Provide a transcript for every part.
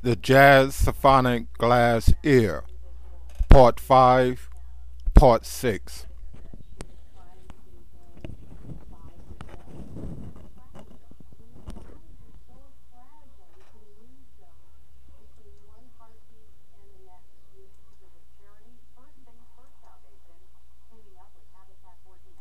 The Jazz Symphonic Glass Ear, Part 5, Part 6.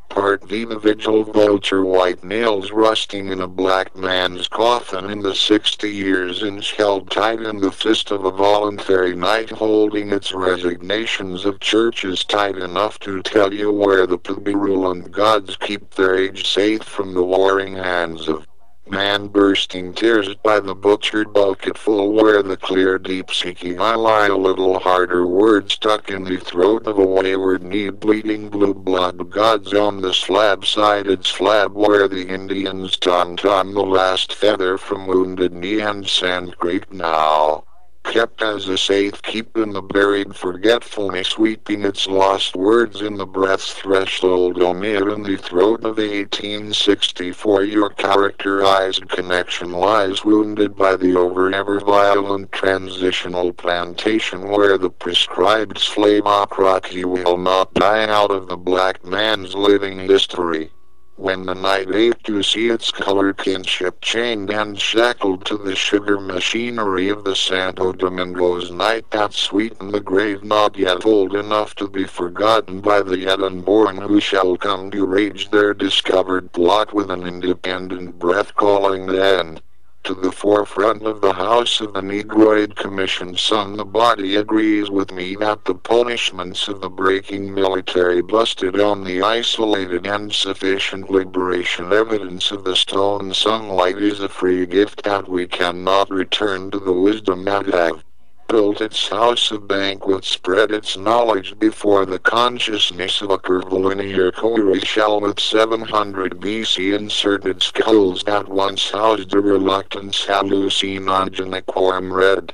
Part D. The vigil vulture, white nails rusting in a black man's coffin in the 60 years inch held tight in the fist of a voluntary knight holding its resignations of churches tight enough to tell you where the plurulent gods keep their age safe from the warring hands of man, bursting tears by the butchered bucketful where the clear deep-seeking eye lie a little harder word stuck in the throat of a wayward knee bleeding blue blood gods on the slab-sided slab where the Indians taunt on the last feather from wounded knee and Sanskrit now kept as a safekeep in the buried forgetfulness, sweeping its lost words in the breath's threshold omit in the throat of 1864. Your characterized connection lies wounded by the over-ever violent transitional plantation where the prescribed slavocracy will not die out of the black man's living history. When the night ached to see its color kinship chained and shackled to the sugar machinery of the Santo Domingo's night that sweetened the grave not yet old enough to be forgotten by the yet unborn who shall come to rage their discovered plot with an independent breath calling the end. To the forefront of the House of the Negroid Commission son, the body agrees with me that the punishments of the breaking military busted on the isolated and sufficient liberation evidence of the stone sunlight is a free gift that we cannot return to the wisdom that have built its house of banquets, spread its knowledge before the consciousness of a curvilinear coterie shell with 700 BC inserted skulls that once housed a reluctant hallucinogenic red.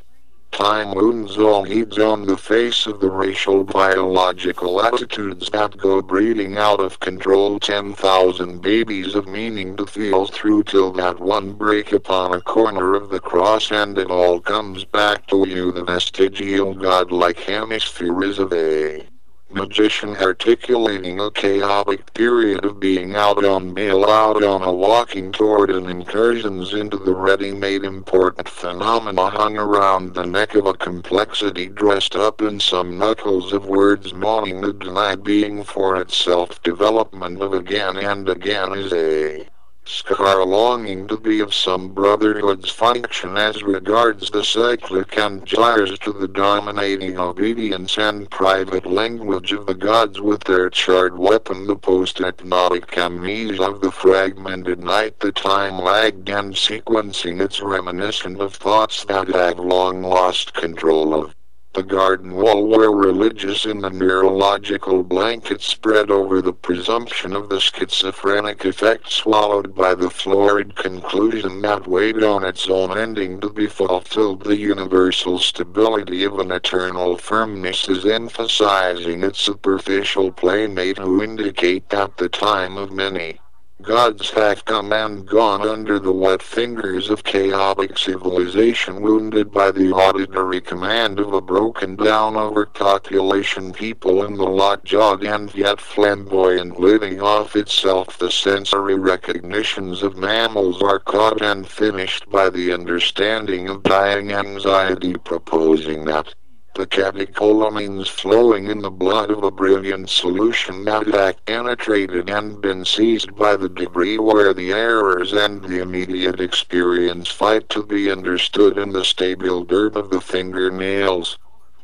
Time wounds all heeds on the face of the racial biological attitudes that go breeding out of control 10,000 babies of meaning to feel through till that one break upon a corner of the cross and it all comes back to you. The vestigial godlike hemisphere is of a magician articulating a chaotic period of being out on bail, out on a walking toward and incursions into the ready-made important phenomena hung around the neck of a complexity dressed up in some knuckles of words moaning the denied being for its self-development of again and again is a scar longing to be of some brotherhood's function as regards the cyclic and gyres to the dominating obedience and private language of the gods with their charred weapon, the post-hypnotic amnesia of the fragmented night, the time lagged and sequencing its reminiscent of thoughts that have long lost control of the garden wall where religious in the neurological blanket spread over the presumption of the schizophrenic effect swallowed by the florid conclusion that weighed on its own ending to be fulfilled. The universal stability of an eternal firmness is emphasizing its superficial playmate who indicate that the time of many gods have come and gone under the wet fingers of chaotic civilization, wounded by the auditory command of a broken down over-calculation people in the lockjawed and yet flamboyant living off itself. The sensory recognitions of mammals are caught and finished by the understanding of dying anxiety proposing that the catecholamines flowing in the blood of a brilliant solution that had penetrated and been seized by the debris where the errors and the immediate experience fight to be understood in the stable dirt of the fingernails.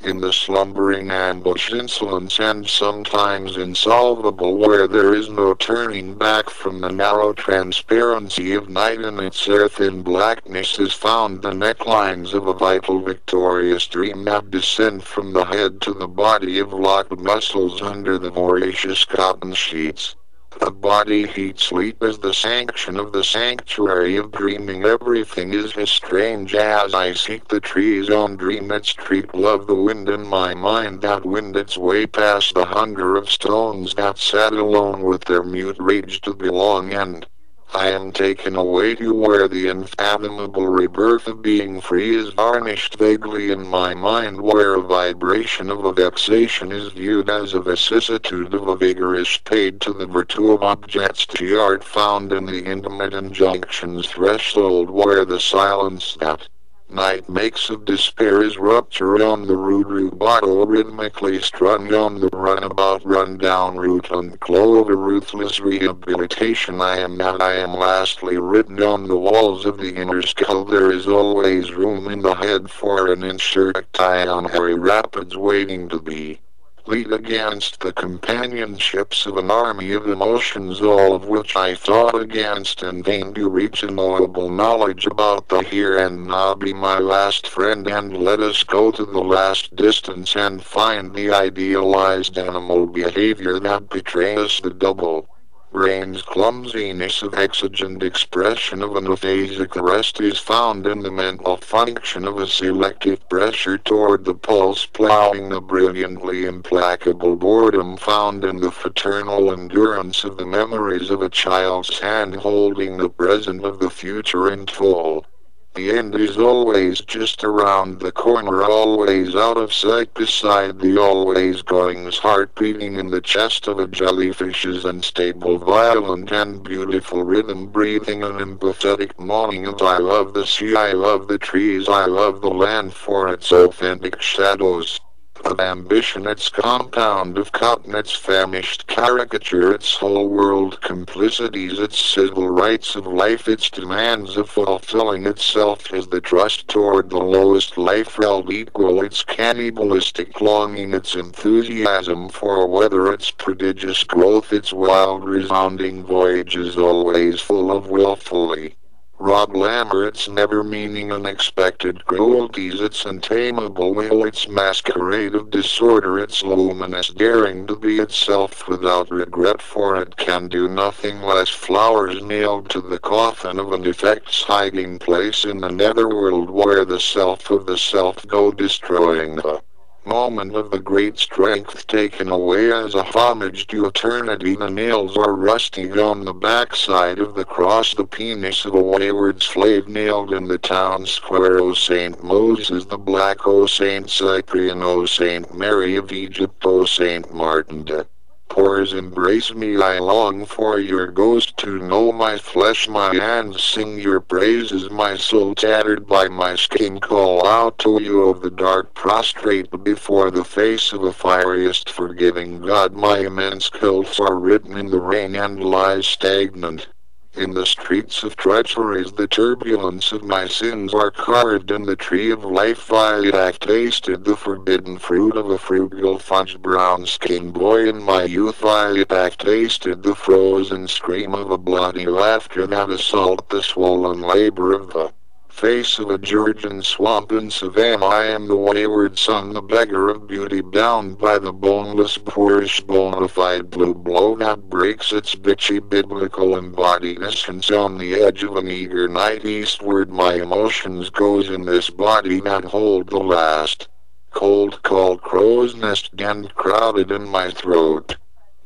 In the slumbering ambush insolence and sometimes insolvable where there is no turning back from the narrow transparency of night in its earthen blackness is found the necklines of a vital victorious dream that descend from the head to the body of locked muscles under the voracious cotton sheets. The body heat sleep is the sanction of the sanctuary of dreaming. Everything is as strange as I seek the trees on dream its street. Love the wind in my mind that wind its way past the hunger of stones that sat alone with their mute rage to belong and I am taken away to where the unfathomable rebirth of being free is varnished vaguely in my mind, where a vibration of a vexation is viewed as a vicissitude of a vigorous paid to the virtue of objects to art found in the intimate injunctions threshold, where the silence that night makes of despair is rupture on the rude rubato rhythmically strung on the runabout rundown route and clover ruthless rehabilitation. I am lastly written on the walls of the inner skull. There is always room in the head for an insurrectionary rapids waiting to be lead against the companionships of an army of emotions, all of which I fought against in vain to reach a knowable knowledge about the here and now. Be my last friend, and let us go to the last distance and find the idealized animal behavior that betrays the double brain's clumsiness of exigent expression of an aphasic rest is found in the mental function of a selective pressure toward the pulse, plowing the brilliantly implacable boredom found in the fraternal endurance of the memories of a child's hand holding the present of the future in full. The end is always just around the corner, always out of sight beside the always going's heart beating in the chest of a jellyfish's unstable, violent and beautiful rhythm, breathing an empathetic moaning of I love the sea, I love the trees, I love the land for its authentic shadows of ambition, its compound of cotton, its famished caricature, its whole world complicities, its civil rights of life, its demands of fulfilling itself as the trust toward the lowest life held equal, its cannibalistic longing, its enthusiasm for weather, its prodigious growth, its wild resounding voyages always full of willfully raw glamour, its never-meaning unexpected cruelties, its untamable will, its masquerade of disorder, its luminous daring to be itself without regret, for it can do nothing less. Flowers nailed to the coffin of an effect's hiding place in the netherworld, where the self of the self go destroying the moment of the great strength taken away as a homage to eternity. The nails are rusting on the backside of the cross, the penis of a wayward slave nailed in the town square. O Saint Moses the Black, O Saint Cyprian, O Saint Mary of Egypt, O Saint Martin de Porres, embrace me. I long for your ghost to know my flesh, my hands sing your praises, my soul tattered by my skin call out to you of the dark, prostrate before the face of a fieriest forgiving God. My immense guilt are written in the rain and lies stagnant in the streets of treacheries. The turbulence of my sins are carved in the tree of life. I have tasted the forbidden fruit of a frugal fudge brown skinned boy in my youth. I have tasted the frozen scream of a bloody laughter that assault the swollen labor of the face of a Georgian swamp and savannah. I am the wayward son, the beggar of beauty, bound by the boneless, boorish, bona fide blue blow that breaks its bitchy biblical embodied essence on the edge of an eager night eastward. My emotions goes in this body that hold the last cold called crow's nest and crowded in my throat.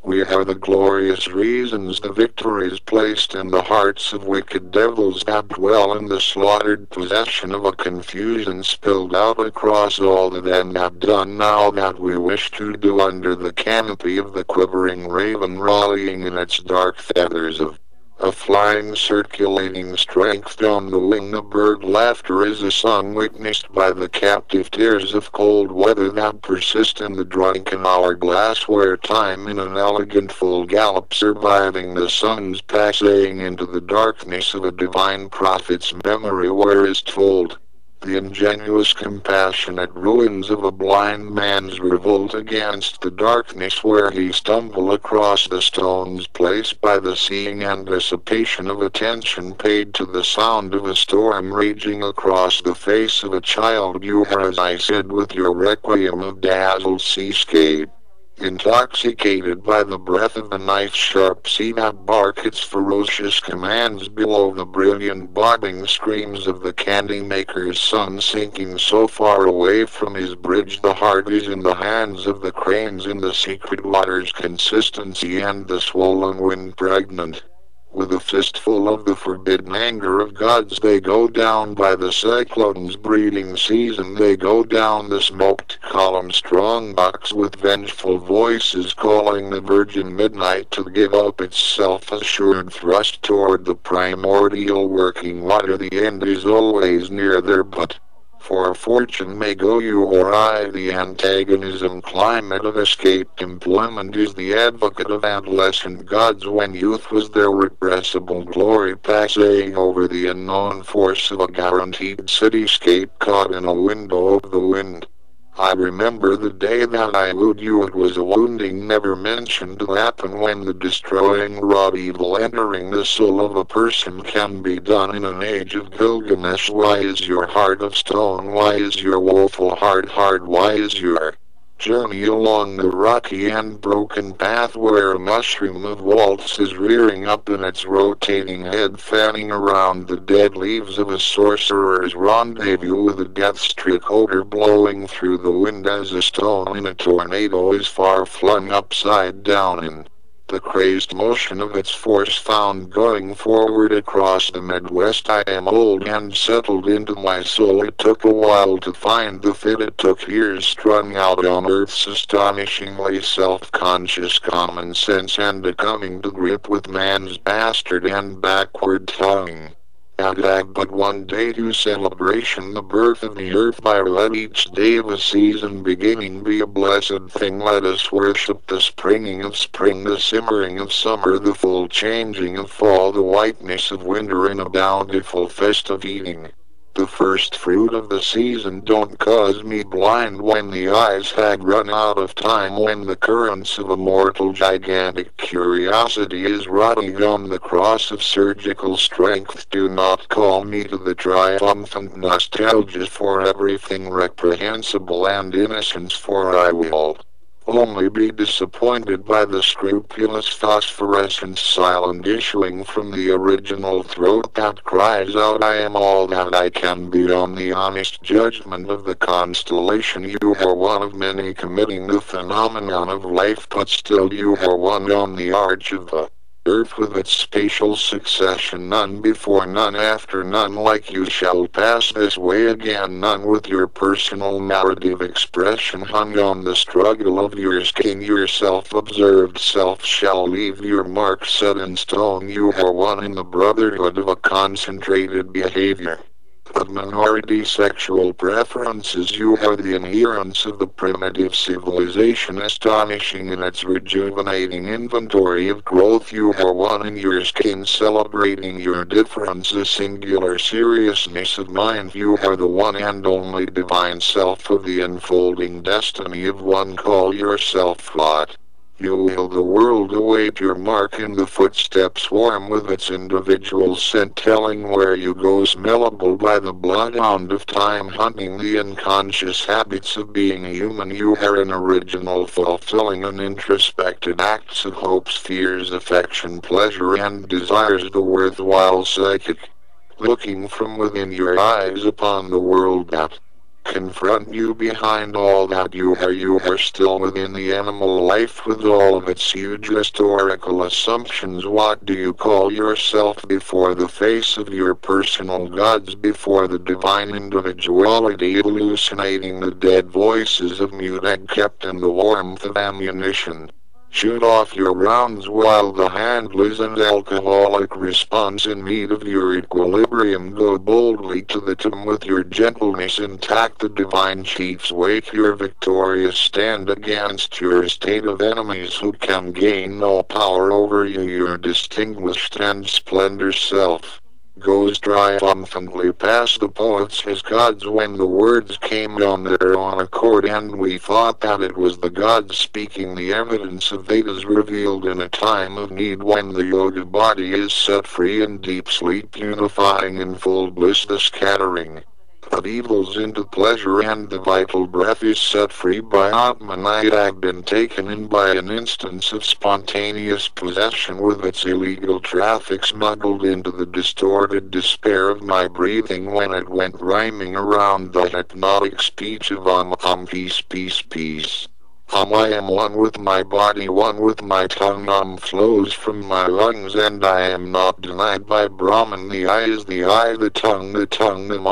We are the glorious reasons, the victories placed in the hearts of wicked devils that dwell in the slaughtered possession of a confusion spilled out across all the them have done now that we wish to do under the canopy of the quivering raven rallying in its dark feathers of a flying circulating strength on the wing. The bird laughter is a song witnessed by the captive tears of cold weather that persist in the drunken hourglass where time in an elegant full gallop surviving the sun's passing into the darkness of a divine prophet's memory where is told the ingenuous compassionate ruins of a blind man's revolt against the darkness where he stumbled across the stones placed by the seeing anticipation of attention paid to the sound of a storm raging across the face of a child. You are, as I said, with your requiem of dazzled seascape, intoxicated by the breath of the knife-sharp sea that bark its ferocious commands below the brilliant bobbing screams of the candy-maker's son sinking so far away from his bridge. The heart is in the hands of the cranes in the secret water's consistency and the swollen wind pregnant With a fistful of the forbidden anger of gods they go down by the cyclone's breeding season. They go down the smoked column strongbox with vengeful voices calling the virgin midnight to give up its self-assured thrust toward the primordial working water. The end is always near their butt. For fortune may go you or I. The antagonism climate of escaped employment is the advocate of adolescent gods when youth was their repressible glory, passing over the unknown force of a guaranteed cityscape caught in a window of the wind. I remember the day that I wooed you. It was a wounding never mentioned to happen when the destroying rod evil entering the soul of a person can be done in an age of Gilgamesh. Why is your heart of stone? Why is your woeful heart hard? Why is your journey along the rocky and broken path where a mushroom of waltz is rearing up in its rotating head, fanning around the dead leaves of a sorcerer's rendezvous with a death-streak odor blowing through the wind as a stone in a tornado is far flung upside down in the crazed motion of its force found going forward across the Midwest. I am old and settled into my soul. It took a while to find the fit. It took years strung out on Earth's astonishingly self-conscious common sense and a coming to grip with man's bastard and backward tongue. Add but one day to celebration, the birth of the earth. By let each day of a season beginning be a blessed thing. Let us worship the springing of spring, the simmering of summer, the full changing of fall, the whiteness of winter in a bountiful fest of eating the first fruit of the season. Don't cause me blind when the eyes had run out of time, when the currents of a mortal gigantic curiosity is rotting on the cross of surgical strength. Do not call me to the triumphant nostalgia for everything reprehensible and innocence, for I will only be disappointed by the scrupulous phosphorescent silent issuing from the original throat that cries out, I am all that I can be. On the honest judgment of the constellation, you are one of many committing the phenomenon of life, but still you are one on the arch of the earth with its spatial succession, none before, none after, none like you shall pass this way again, none with your personal narrative expression hung on the struggle of your skin. Your self-observed self shall leave your mark set in stone. You are one in the brotherhood of a concentrated behavior of minority sexual preferences. You are the inherence of the primitive civilization, astonishing in its rejuvenating inventory of growth. You are one in your skin, celebrating your difference, a singular seriousness of mind. You are the one and only divine self of the unfolding destiny of one. Call yourself what you will. The world await your mark in the footsteps warm with its individual scent, telling where you go, smellable by the bloodhound of time, hunting the unconscious habits of being human. You are an original, fulfilling and introspected acts of hopes, fears, affection, pleasure, and desires, the worthwhile psychic, looking from within your eyes upon the world that confront you. Behind all that you are still within the animal life with all of its huge historical assumptions. What do you call yourself before the face of your personal gods, before the divine individuality hallucinating the dead voices of mute egg kept in the warmth of ammunition? Shoot off your rounds while the handless and alcoholic response in need of your equilibrium. Go boldly to the tomb with your gentleness intact. The divine chiefs wake your victorious stand against your state of enemies who can gain no power over you. Your distinguished and splendor self goes triumphantly past the poets as gods when the words came on their own accord, and we thought that it was the gods speaking. The evidence of Vedas revealed in a time of need, when the yoga body is set free in deep sleep, unifying in full bliss the scattering of evils into pleasure, and the vital breath is set free by Atman. I had been taken in by an instance of spontaneous possession, with its illegal traffic smuggled into the distorted despair of my breathing, when it went rhyming around the hypnotic speech of peace, peace, peace. I am one with my body, one with my tongue. Flows from my lungs, and I am not denied by Brahman. The eye is the eye, the tongue, the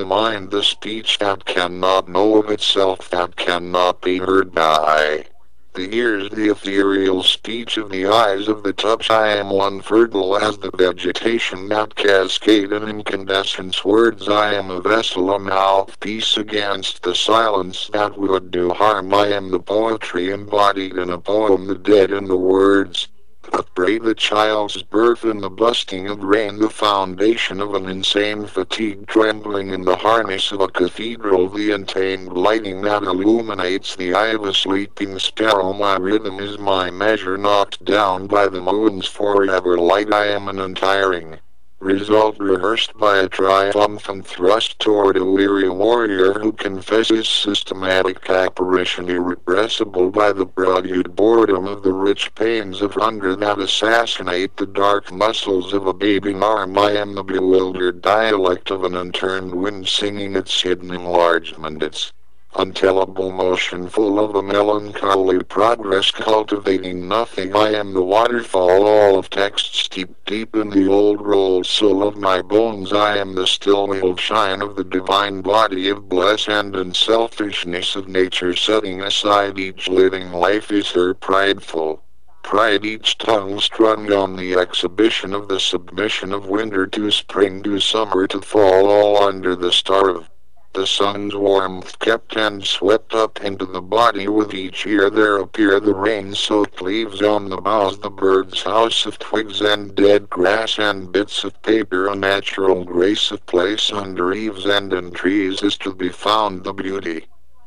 mind, the speech that cannot know of itself, that cannot be heard by the ears, the ethereal speech of the eyes, of the touch. I am one, fertile as the vegetation that cascade in incandescence words. I am a vessel, a mouthpiece against the silence that would do harm. I am the poetry embodied in a poem, the dead in the words. Upbraid the child's birth and the busting of rain, the foundation of an insane fatigue, trembling in the harness of a cathedral, the untamed lighting that illuminates the eye of a sleeping sparrow. My rhythm is my measure, knocked down by the moon's forever light. I am an untiring result, rehearsed by a triumphant thrust toward a weary warrior who confesses systematic apparition, irrepressible by the prelude boredom of the rich pains of hunger that assassinate the dark muscles of a baby arm. I am the bewildered dialect of an unturned wind, singing its hidden enlargement, its untellable motion, full of a melancholy progress, cultivating nothing. I am the waterfall, all of text, steeped deep in the old rolled soul of my bones. I am the still wave shine of the divine body of bliss and unselfishness of nature, setting aside each living life is her prideful pride, each tongue strung on the exhibition of the submission of winter to spring, to summer, to fall, all under the star of the sun's warmth, kept and swept up into the body. With each year there appear the rain-soaked leaves on the boughs, the bird's house of twigs and dead grass and bits of paper. A natural grace of place under eaves and in trees is to be found. The beauty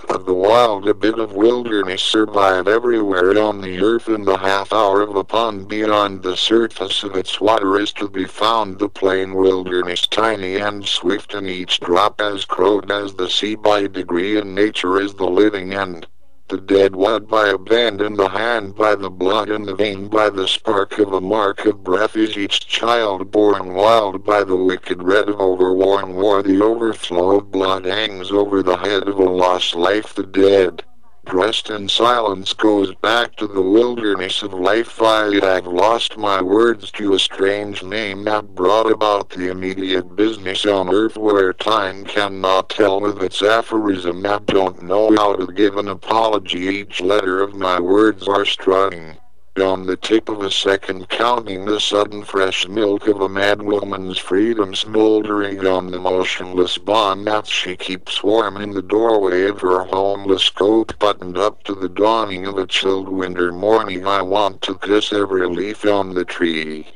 of the wild, a bit of wilderness, survive everywhere on the earth. In the half hour of a pond beyond the surface of its water is to be found the plain wilderness, tiny and swift, and each drop as crowed as the sea by degree. In nature is the living and the dead, wed by a band in the hand, by the blood in the vein, by the spark of a mark of breath is each child born wild, by the wicked red of overworn war. The overflow of blood hangs over the head of a lost life. The dead, dressed in silence, goes back to the wilderness of life. I have lost my words to a strange name that brought about the immediate business on earth, where time cannot tell with its aphorism that don't know how to give an apology. Each letter of my words are strung on the tip of a second, counting the sudden fresh milk of a mad woman's freedom, smoldering on the motionless bond that she keeps warm in the doorway of her homeless coat, buttoned up to the dawning of a chilled winter morning. I want to kiss every leaf on the tree,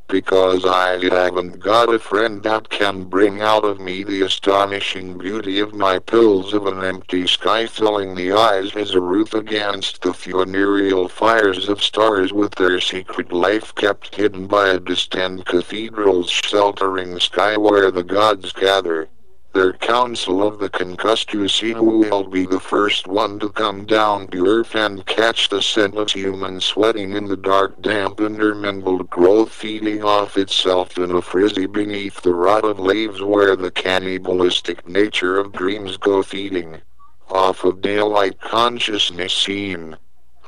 because I haven't got a friend that can bring out of me the astonishing beauty of my pills of an empty sky, filling the eyes as a roof against the funereal fires of stars, with their secret life kept hidden by a distant cathedral's sheltering sky, where the gods gather their council of the concussed to see who will be the first one to come down to earth and catch the scent of human sweating in the dark, damp, intermingled growth, feeding off itself in a frizzy beneath the rot of leaves, where the cannibalistic nature of dreams go feeding off of daylight consciousness seen.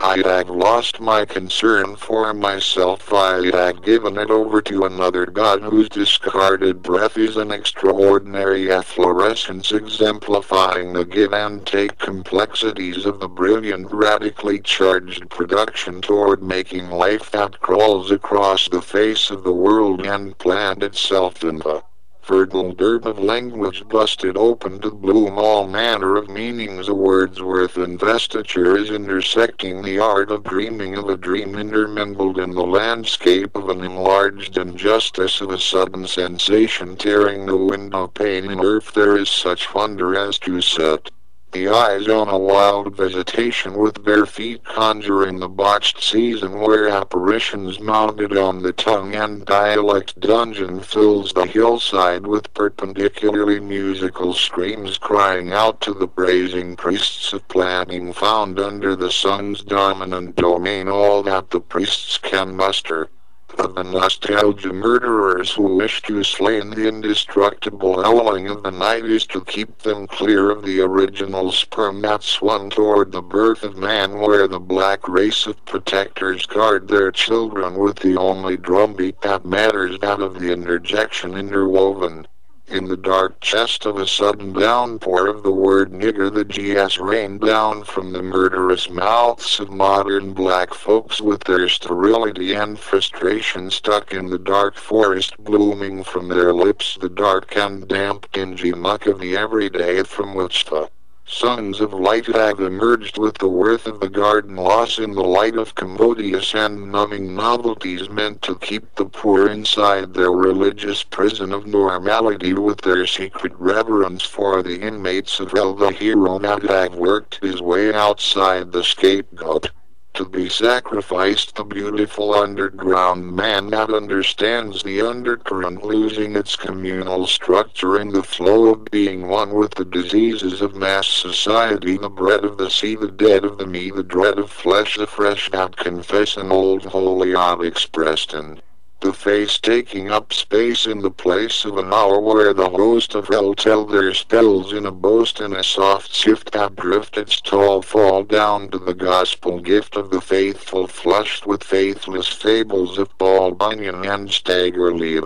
I have lost my concern for myself. I have given it over to another god whose discarded breath is an extraordinary efflorescence, exemplifying the give and take complexities of the brilliant, radically charged production toward making life that crawls across the face of the world and plant itself in the fertile dirt of language, busted open to bloom all manner of meanings. A Wordsworth investiture is intersecting the art of dreaming of a dream, intermingled in the landscape of an enlarged injustice, of a sudden sensation tearing the window pane in earth. There is such wonder as to set the eyes on a wild vegetation with bare feet, conjuring the botched season where apparitions mounted on the tongue and dialect dungeon fills the hillside with perpendicularly musical screams, crying out to the praising priests of planting found under the sun's dominant domain all that the priests can muster of the nostalgia murderers who wish to slay the indestructible howling of the night is to keep them clear of the original sperm that swung toward the birth of man, where the black race of protectors guard their children with the only drumbeat that matters, that of the interjection interwoven in the dark chest of a sudden downpour of the word nigger. The GS rained down from the murderous mouths of modern black folks with their sterility and frustration stuck in the dark forest, blooming from their lips the dark and damp dingy muck of the everyday from which the sons of light have emerged with the worth of the garden lost in the light of commodious and numbing novelties meant to keep the poor inside their religious prison of normality with their secret reverence for the inmates of hell. The hero that have worked his way outside the scapegoat to be sacrificed, the beautiful underground man that understands the undercurrent losing its communal structure in the flow of being one with the diseases of mass society, the bread of the sea, the dead of the me, the dread of flesh, the fresh that confess an old holy odd expressed in the face taking up space in the place of an hour where the host of hell tell their spells in a boast in a soft shift that drift its tall fall down to the gospel gift of the faithful flushed with faithless fables of Paul Bunyan and Stagger Lee,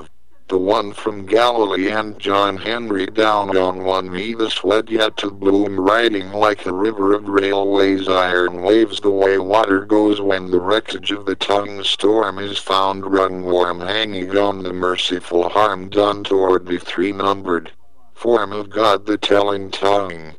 the one from Galilee and John Henry down on one knee, the sweat yet to bloom riding like a river of railways iron waves, the way water goes when the wreckage of the tongue storm is found wrung warm hanging on the merciful harm done toward the three-numbered form of God, the telling tongue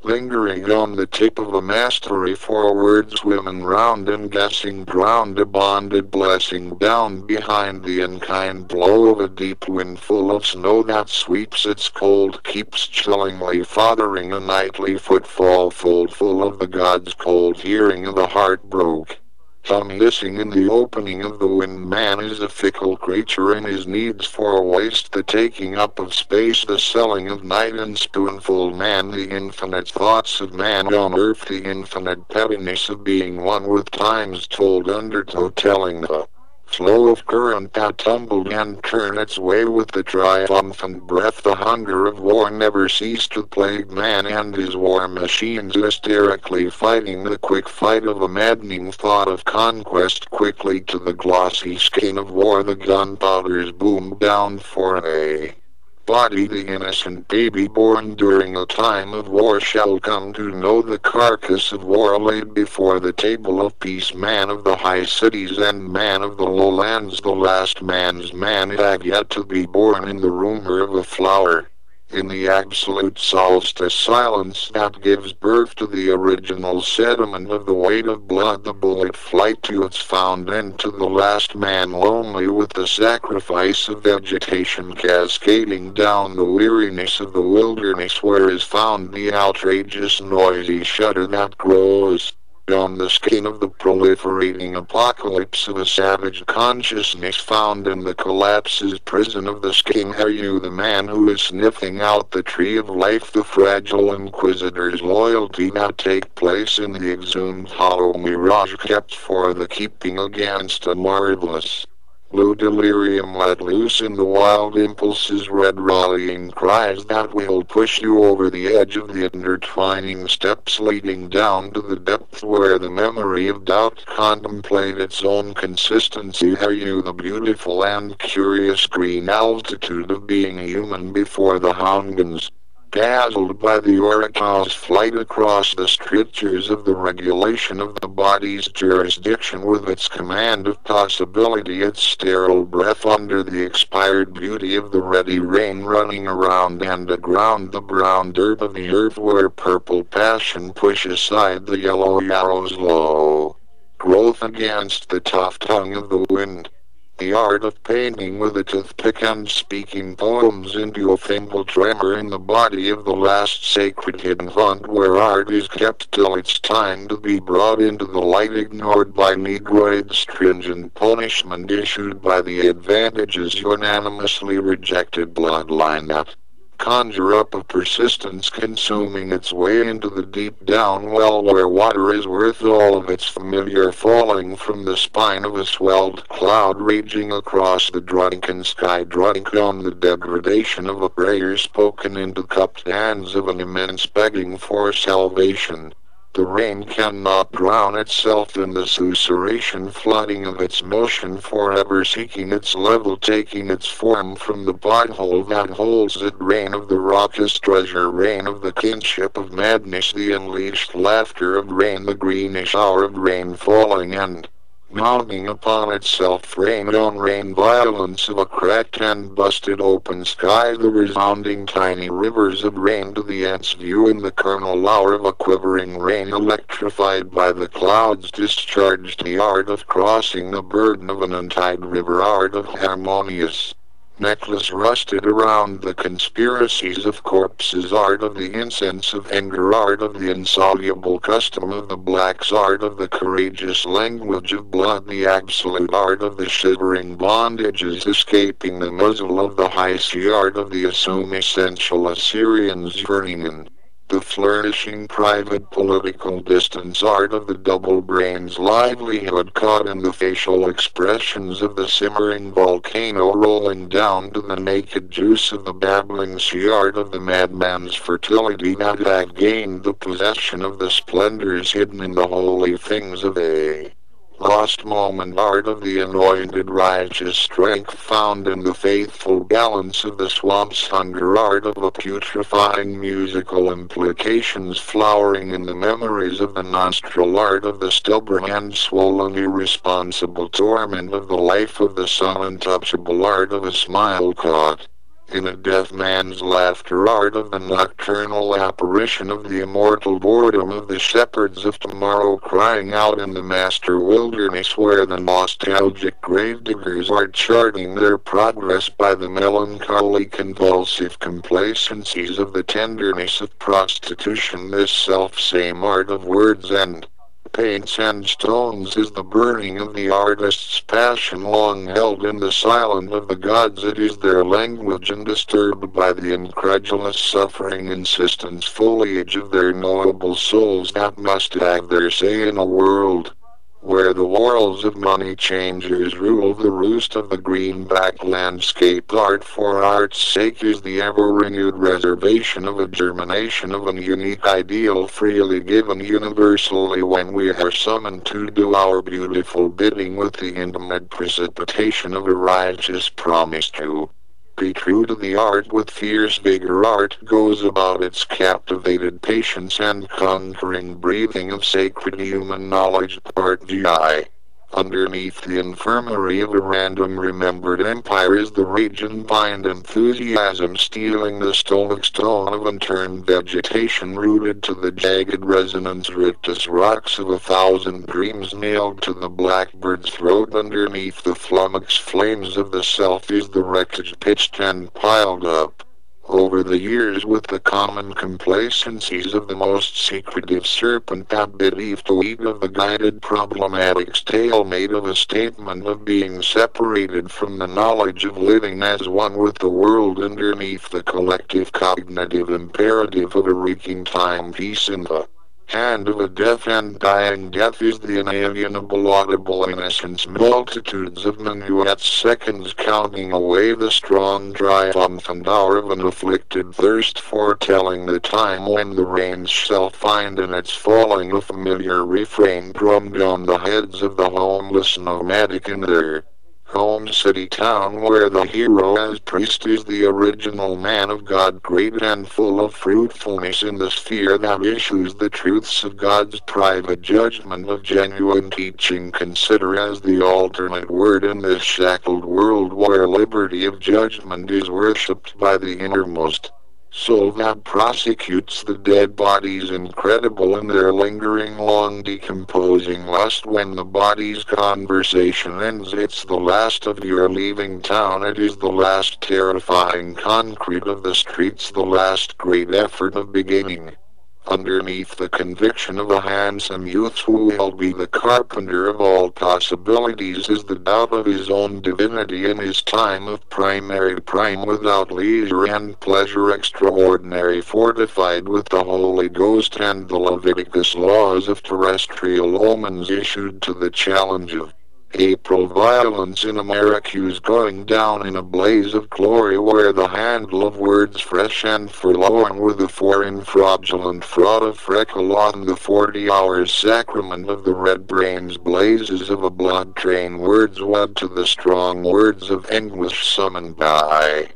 lingering on the tip of a mastery for words swimming round and guessing ground, a bonded blessing down behind the unkind blow of a deep wind full of snow that sweeps its cold, keeps chillingly fathering a nightly footfall full of the God's cold hearing of the heart broke. Some hissing in the opening of the wind. Man is a fickle creature in his needs for waste, the taking up of space, the selling of night and spoonful man, the infinite thoughts of man on earth, the infinite pettiness of being one with time's told undertow, telling the flow of current that tumbled and turned its way with the triumphant breath. The hunger of war never ceased to plague man and his war machines, hysterically fighting the quick fight of a maddening thought of conquest. Quickly to the glossy skein of war the gunpowders boomed down for a body. The innocent baby born during a time of war shall come to know the carcass of war laid before the table of peace. Man of the high cities and man of the lowlands, the last man's man had yet to be born in the rumor of a flower. In the absolute solstice silence that gives birth to the original sediment of the weight of blood, the bullet flight to its found end, to the last man lonely with the sacrifice of vegetation cascading down the weariness of the wilderness, where is found the outrageous noisy shudder that grows on the skin of the proliferating apocalypse of a savage consciousness found in the collapse's prison of the skin. Are you the man who is sniffing out the tree of life, the fragile inquisitor's loyalty that take place in the exhumed hollow mirage kept for the keeping against a marvelous blue delirium let loose in the wild impulses, red rallying cries that will push you over the edge of the intertwining steps leading down to the depth where the memory of doubt contemplate its own consistency. Are you the beautiful and curious green altitude of being human before the hounds, dazzled by the oracle's flight across the strictures of the regulation of the body's jurisdiction, with its command of possibility, its sterile breath under the expired beauty of the ready rain running around and aground the brown dirt of the earth, where purple passion push aside the yellow yarrow's low growth against the tough tongue of the wind. The art of painting with a toothpick and speaking poems into a thimble tremor in the body of the last sacred hidden font, where art is kept till it's time to be brought into the light, ignored by negroid stringent punishment issued by the advantages unanimously rejected bloodline that conjure up a persistence consuming its way into the deep down well where water is worth all of its familiar falling from the spine of a swelled cloud raging across the drunken sky, drunk on the degradation of a prayer spoken into cupped hands of an immense begging for salvation. The rain cannot drown itself in the susurration flooding of its motion, forever seeking its level, taking its form from the pothole that holds it. Rain of the raucous treasure, rain of the kinship of madness, the unleashed laughter of rain, the greenish hour of rain falling and mounting upon itself, rain on rain, violence of a cracked and busted open sky, the resounding tiny rivers of rain to the ant's view in the kernel hour of a quivering rain, electrified by the clouds discharged, the art of crossing the burden of an untied river, art of harmonious necklace rusted around the conspiracies of corpses, art of the incense of anger, art of the insoluble custom of the blacks, art of the courageous language of blood, the absolute art of the shivering bondages escaping the muzzle of the high sea, art of the assume essential Assyrians burning in the flourishing private political distance, art of the double brain's livelihood caught in the facial expressions of the simmering volcano rolling down to the naked juice of the babbling sea, art of the madman's fertility that had gained the possession of the splendors hidden in the holy things of a lost moment, art of the anointed righteous strength found in the faithful balance of the swamp's hunger, art of the putrefying musical implications flowering in the memories of the nostril, art of the stubborn and swollen irresponsible torment of the life of the sun, untouchable art of a smile caught in a deaf man's laughter, art of the nocturnal apparition of the immortal boredom of the shepherds of tomorrow crying out in the master wilderness where the nostalgic gravediggers are charting their progress by the melancholy convulsive complacencies of the tenderness of prostitution. This self-same art of words and paints and stones is the burning of the artist's passion, long held in the silence of the gods. It is their language, undisturbed by the incredulous suffering insistence foliage of their knowable souls, that must have their say in a world where the whorls of money changers rule the roost of the greenback landscape. Art for art's sake is the ever-renewed reservation of a germination of a unique ideal freely given universally when we are summoned to do our beautiful bidding with the intimate precipitation of a righteous promise to be true to the art with fierce vigor. Art goes about its captivated patience and conquering breathing of sacred human knowledge. Part GI. Underneath the infirmary of a random remembered empire is the raging bind enthusiasm stealing the stoic stone of unturned vegetation rooted to the jagged resonance rictus rocks of 1,000 dreams nailed to the blackbird's throat. Underneath the flummoxed flames of the self is the wreckage pitched and piled up over the years with the common complacencies of the most secretive serpent that believed to eat of the guided problematic's tail, made of a statement of being separated from the knowledge of living as one with the world. Underneath the collective cognitive imperative of a reeking timepiece in the hand of a deaf and dying death is the inalienable audible innocence, multitudes of minuets, seconds counting away the strong triumphant hour of an afflicted thirst, foretelling the time when the rains shall find in its falling a familiar refrain drummed on the heads of the homeless nomadic in their home city town, where the hero as priest is the original man of God, great and full of fruitfulness in the sphere that issues the truths of God's private judgment of genuine teaching. Consider as the alternate word in this shackled world where liberty of judgment is worshipped by the innermost soul that prosecutes the dead bodies, incredible in their lingering, long decomposing lust. When the body's conversation ends, it's the last of your leaving town, it is the last terrifying concrete of the streets, the last great effort of beginning Underneath the conviction of a handsome youth who will be the carpenter of all possibilities is the doubt of his own divinity in his time of primary prime without leisure and pleasure extraordinary, fortified with the Holy Ghost and the Leviticus laws of terrestrial omens issued to the challenge of April violence in America's going down in a blaze of glory where the handle of words fresh and forlorn with a foreign fraudulent fraud of freckle on the 40 hours sacrament of the red brains blazes of a blood train words wed to the strong words of anguish summoned by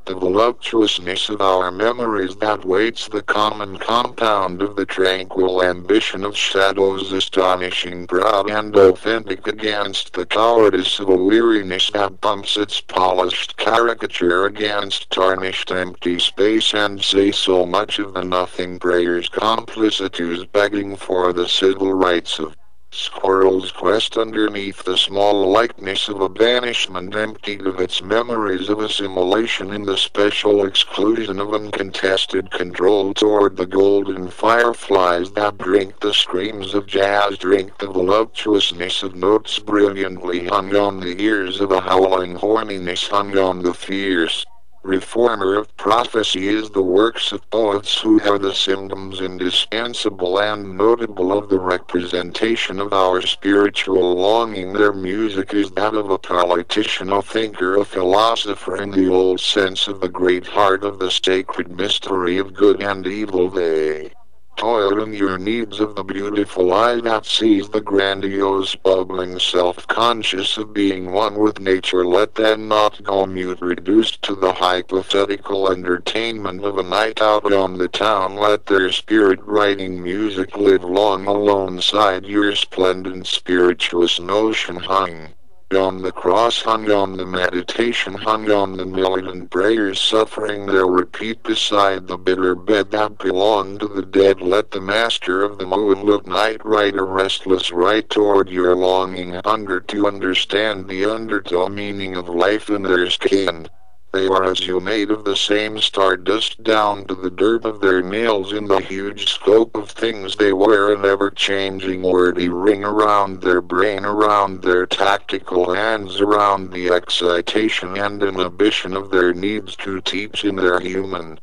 the voluptuousness of our memories that waits the common compound of the tranquil ambition of shadows astonishing proud and authentic against the cowardice of a weariness that bumps its polished caricature against tarnished empty space and say so much of the nothing prayers complicitudes begging for the civil rights of squirrel's quest underneath the small likeness of a banishment emptied of its memories of assimilation in the special exclusion of uncontested control toward the golden fireflies that drink the screams of jazz, drink the voluptuousness of notes brilliantly hung on the ears of a howling horniness hung on the fierce reformer of prophecy is the works of poets who are the symptoms indispensable and notable of the representation of our spiritual longing. Their music is that of a politician, a thinker, a philosopher in the old sense of the great heart of the sacred mystery of good and evil. They toil in your needs of the beautiful eye that sees the grandiose bubbling self-conscious of being one with nature. Let them not go mute reduced to the hypothetical entertainment of a night out on the town. Let their spirit writing music live long alongside your splendid spirituous notion hung on the cross, hung on the meditation, hung on the militant prayers, suffering their repeat beside the bitter bed that belonged to the dead. Let the master of the moon look night right, a restless right toward your longing hunger to understand the undertow meaning of life in their skin. They are as you made of the same stardust down to the dirt of their nails in the huge scope of things. They wear an ever-changing wordy ring around their brain, around their tactical hands, around the excitation and inhibition of their needs to teach in their human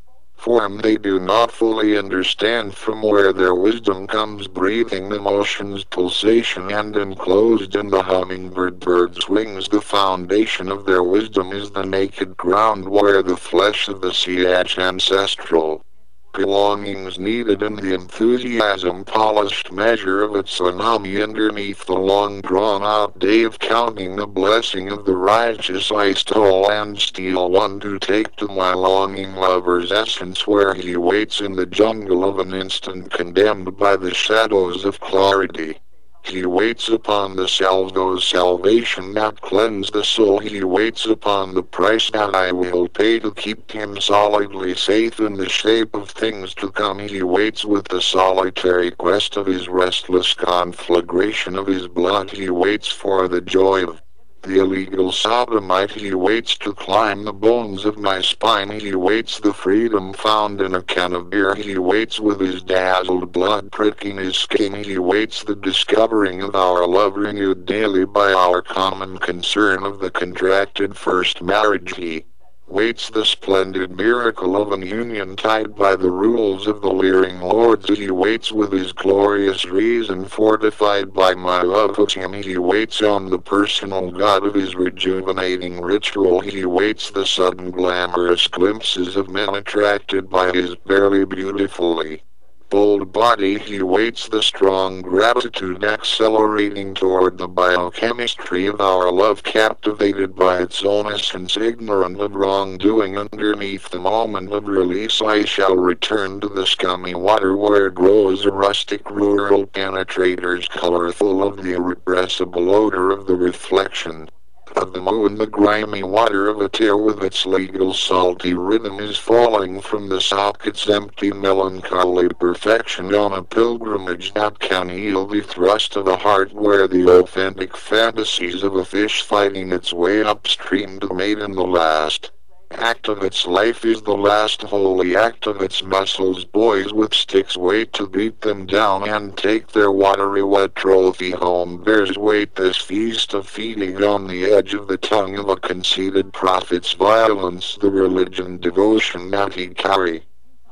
form. They do not fully understand from where their wisdom comes, breathing the motion's pulsation and enclosed in the hummingbird wings. The foundation of their wisdom is the naked ground where the flesh of the sea ancestral belongings needed in the enthusiasm polished measure of its tsunami underneath the long drawn out day of counting the blessing of the righteous. I stole and steal one to take to my longing lover's essence where he waits in the jungle of an instant condemned by the shadows of clarity. He waits upon the salvation that cleanses the soul. He waits upon the price that I will pay to keep him solidly safe in the shape of things to come. He waits with the solitary quest of his restless conflagration of his blood. He waits for the joy of the illegal sodomite. He waits to climb the bones of my spine. He waits the freedom found in a can of beer. He waits with his dazzled blood pricking his skin. He waits the discovering of our love renewed daily by our common concern of the contracted first marriage. He waits the splendid miracle of an union tied by the rules of the leering lords. He waits with his glorious reason fortified by my love of him. He waits on the personal God of his rejuvenating ritual. He waits the sudden glamorous glimpses of men attracted by his barely beautifully bold body. He waits the strong gratitude accelerating toward the biochemistry of our love, captivated by its own essence, ignorant of wrongdoing. Underneath the moment of release I shall return to the scummy water where grows a rustic rural penetrator's color, full of the irrepressible odor of the reflection of the moon. The grimy water of a tear with its legal salty rhythm is falling from the socket's empty melancholy perfection on a pilgrimage that can heal the thrust of a heart where the authentic fantasies of a fish fighting its way upstream to mate in the last act of its life is the last holy act of its muscles. Boys with sticks wait to beat them down and take their watery wet trophy home. Bears wait this feast of feeding on the edge of the tongue of a conceited prophet's violence, the religion devotion that he carry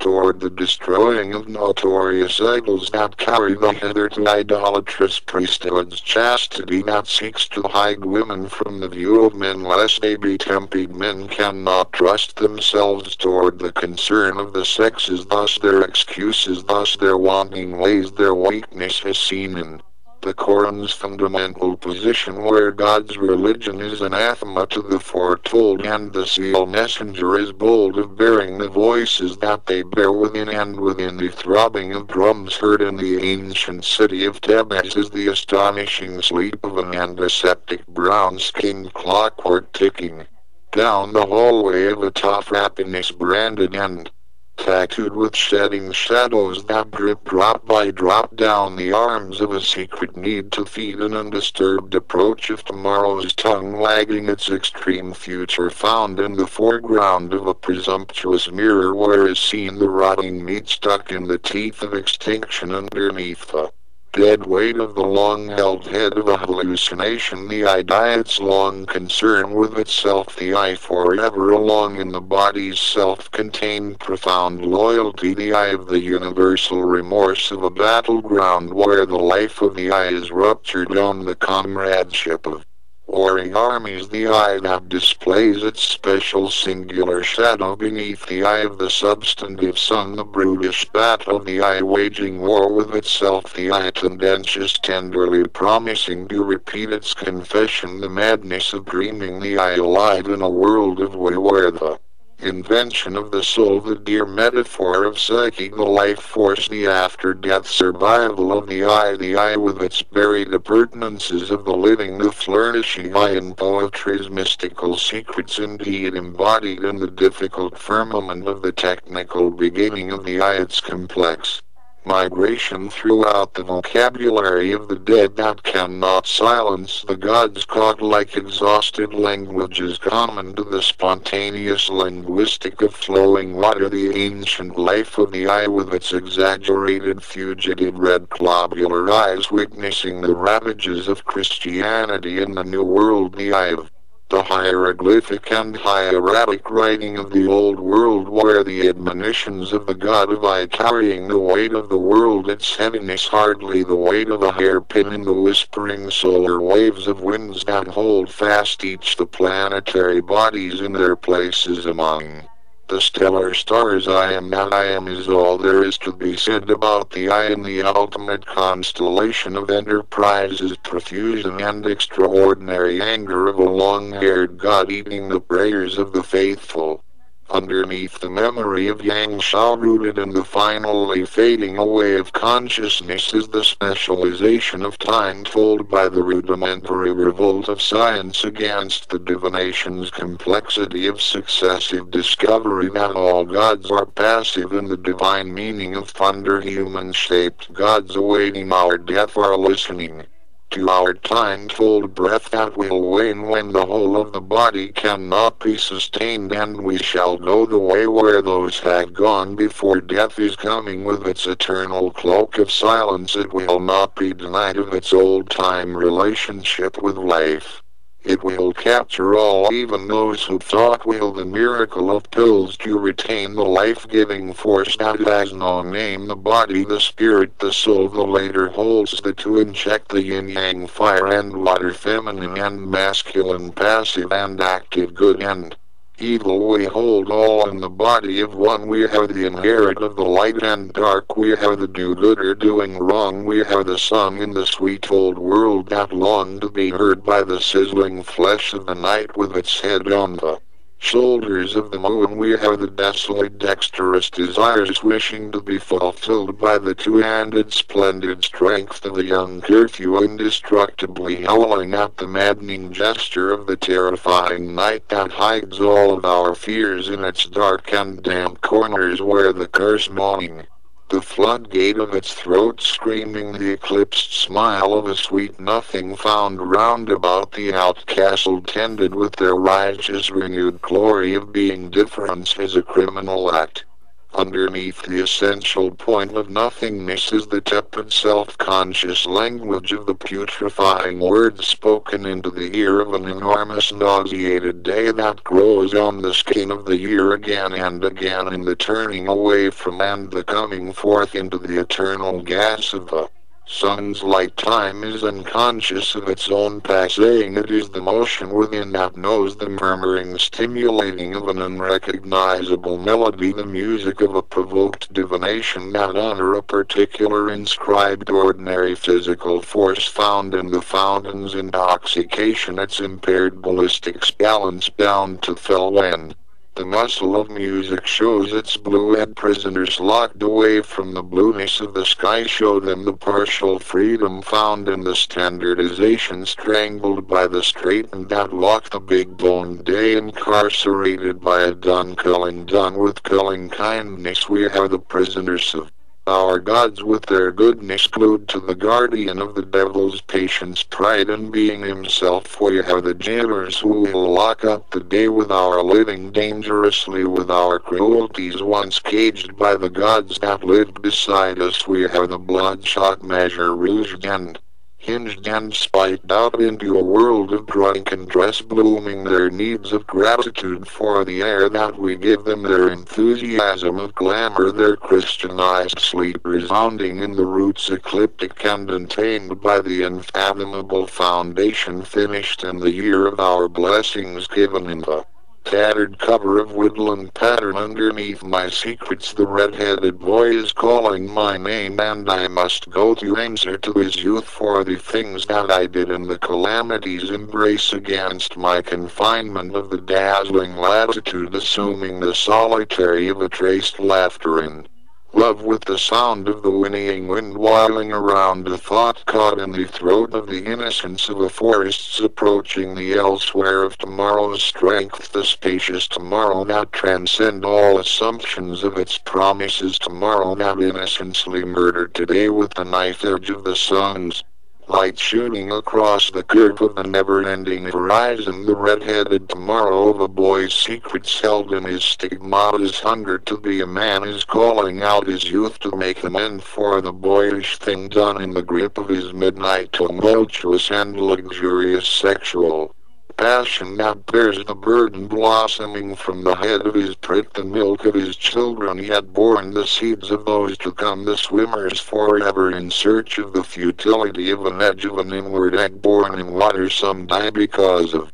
toward the destroying of notorious idols that carry the hitherto idolatrous priesthood's chastity that seeks to hide women from the view of men lest they be tempted. Men cannot trust themselves toward the concern of the sexes, thus their excuses, thus their wanting ways, their weakness is seen in the Koran's fundamental position, where God's religion is anathema to the foretold, and the seal messenger is bold of bearing the voices that they bear within, and within the throbbing of drums heard in the ancient city of Thebes is the astonishing sleep of an antiseptic brown-skinned clockwork ticking down the hallway of a tough happiness branded and tattooed with shedding shadows that drip drop by drop down the arms of a secret need to feed an undisturbed approach of tomorrow's tongue, wagging its extreme future found in the foreground of a presumptuous mirror where is seen the rotting meat stuck in the teeth of extinction underneath the dead weight of the long-held head of a hallucination. The eye its long concern with itself, the eye forever along in the body's self-contained profound loyalty, the eye of the universal remorse of a battleground where the life of the eye is ruptured on the comradeship of warring armies, the eye that displays its special singular shadow beneath the eye of the substantive sun, the brutish battle of the eye waging war with itself, the eye tendentious tenderly promising to repeat its confession, the madness of dreaming, the eye alive in a world of way where the invention of the soul, the dear metaphor of psyche, the life force, the after-death survival of the eye with its buried appurtenances of the living, the flourishing eye in poetry's mystical secrets, indeed embodied in the difficult firmament of the technical beginning of the eye, its complex migration throughout the vocabulary of the dead that cannot silence the gods, caught like exhausted languages common to the spontaneous linguistic of flowing water, the ancient life of the eye with its exaggerated fugitive red globular eyes witnessing the ravages of Christianity in the New World, the eye of the hieroglyphic and hieratic writing of the Old World, where the admonitions of the God of eye carrying the weight of the world, its heaviness hardly the weight of a hairpin in the whispering solar waves of winds that hold fast each the planetary bodies in their places among the stellar stars. I am that I am is all there is to be said about the eye in the ultimate constellation of Enterprise's profusion and extraordinary anger of a long-haired god eating the prayers of the faithful. Underneath the memory of Yang Shao, rooted in the finally fading away of consciousness, is the specialization of time told by the rudimentary revolt of science against the divination's complexity of successive discovery that all gods are passive in the divine meaning of thunder. Human-shaped gods awaiting our death are listening to our time-told breath that will wane when the whole of the body cannot be sustained, and we shall go the way where those have gone before. Death is coming with its eternal cloak of silence. It will not be denied of its old-time relationship with life. It will capture all, even those who thought will the miracle of pills to retain the life-giving force that has no name, the body, the spirit, the soul. The later holds the to inject the yin-yang fire and water, feminine and masculine, passive and active, good and evil. We hold all in the body of one. We are the inherit of the light and dark. We are the do good or doing wrong. We are the song in the sweet old world that longed to be heard by the sizzling flesh of the night with its head on the shoulders of the moon. We are the desolate dexterous desires wishing to be fulfilled by the two-handed splendid strength of the young curfew, indestructibly howling at the maddening gesture of the terrifying night that hides all of our fears in its dark and damp corners, where the curse moaning The floodgate of its throat screaming the eclipsed smile of a sweet nothing found round about the outcastled tended with their righteous renewed glory of being difference is a criminal act. Underneath the essential point of nothingness is the tepid self-conscious language of the putrefying words spoken into the ear of an enormous nauseated day that grows on the skin of the year again and again in the turning away from and the coming forth into the eternal gas of the sun's light. Time is unconscious of its own passing. It is the motion within that knows the murmuring stimulating of an unrecognizable melody, the music of a provoked divination that honor a particular inscribed ordinary physical force found in the fountain's intoxication, its impaired ballistics balance bound to fell when the muscle of music shows its blue-eyed prisoners locked away from the blueness of the sky, show them the partial freedom found in the standardization strangled by the straightened that locked the big-boned day, incarcerated by a done with culling kindness. We are the prisoners of our gods with their goodness, glued to the guardian of the devil's patience, pride in being himself. We are the jailers who will lock up the day with our living dangerously with our cruelties, once caged by the gods that lived beside us. We are the bloodshot measure rouged and hinged and spiked out into a world of drunken dress, blooming their needs of gratitude for the air that we give them, their enthusiasm of glamour, their Christianized sleep resounding in the roots, ecliptic and untamed by the unfathomable foundation finished in the year of our blessings given in the tattered cover of woodland pattern. Underneath my secrets the red-headed boy is calling my name, and I must go to answer to his youth for the things that I did in the calamity's embrace against my confinement of the dazzling latitude, assuming the solitary of a traced laughter in love with the sound of the whinnying wind whirling around, a thought caught in the throat of the innocence of a forest's approaching the elsewhere of tomorrow's strength, the spacious tomorrow that transcend all assumptions of its promises, tomorrow that innocently murdered today with the knife edge of the sun's light shooting across the curve of the never-ending horizon, the red-headed tomorrow of a boy's secrets held in his stigma. His hunger to be a man is calling out his youth to make amends for the boyish thing done in the grip of his midnight tumultuous and luxurious sexual passion that bears the burden blossoming from the head of his prick, the milk of his children, yet born the seeds of those to come, the swimmers forever in search of the futility of an edge of an inward egg born in water. Some die because of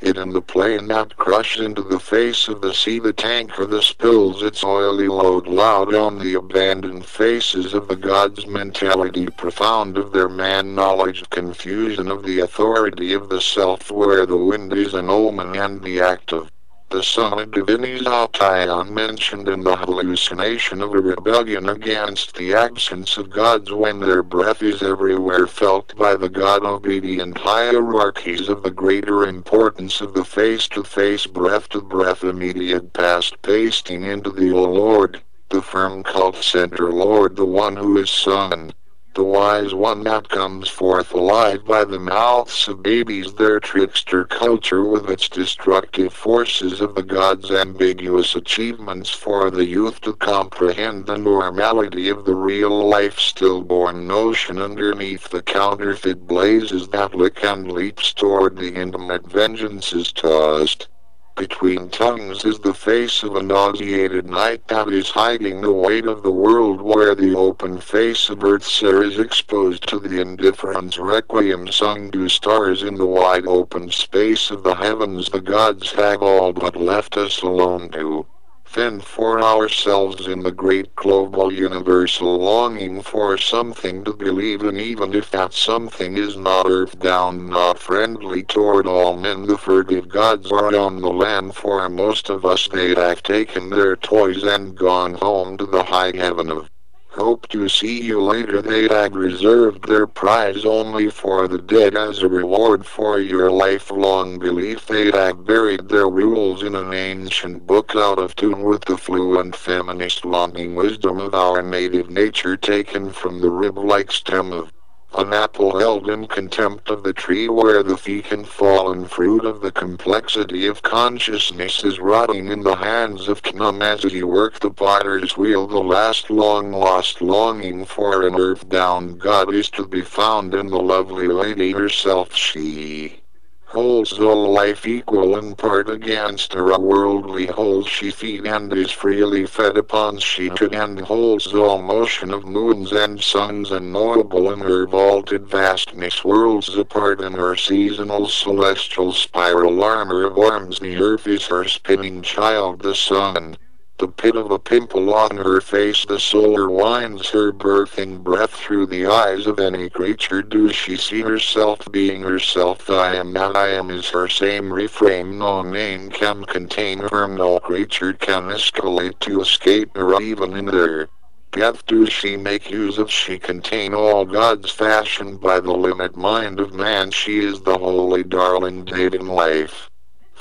it in the plane that crushed into the face of the sea, the tanker that spills its oily load loud on the abandoned faces of the gods, mentality profound of their man-knowledge, confusion of the authority of the self, where the wind is an omen and the act of the sun a divinization, mentioned in the hallucination of a rebellion against the absence of gods, when their breath is everywhere felt by the god-obedient hierarchies of the greater importance of the face-to-face, breath-to-breath, immediate past pasting into the O Lord, the firm cult center Lord, the one who is Son, the wise one that comes forth alive by the mouths of babies, their trickster culture with its destructive forces of the gods' ambiguous achievements for the youth to comprehend the normality of the real-life stillborn notion underneath the counterfeit blazes that lick and leaps toward the intimate vengeances tossed between tongues is the face of a nauseated night that is hiding the weight of the world, where the open face of Earth's air is exposed to the indifference requiem sung to stars in the wide open space of the heavens. The gods have all but left us alone to fend for ourselves in the great global universal longing for something to believe in, even if that something is not earth-bound, not friendly toward all men. The furtive gods are on the land for most of us. They have taken their toys and gone home to the high heaven of Hope to see you later. They had reserved their prize only for the dead as a reward for your lifelong belief. They had buried their rules in an ancient book out of tune with the fluent feminist longing wisdom of our native nature, taken from the rib-like stem of an apple held in contempt of the tree where the fecund fallen fruit of the complexity of consciousness is rotting in the hands of Knum as he worked the potter's wheel. The last long-lost longing for an earth-bound God is to be found in the lovely lady herself. She holds all life equal in part against her worldly holds she feed and is freely fed upon she could and holds all motion of moons and suns unknowable in her vaulted vastness worlds apart in her seasonal celestial spiral armor of arms. The earth is her spinning child, the sun the pit of a pimple on her face. The solar winds her birthing breath through the eyes of any creature. Does she see herself being herself? I am that I am is her same refrain. No name can contain her, no creature can escalate to escape her. Even in their death does she make use of, she contain all gods fashioned by the limit mind of man. She is the holy darling date in life.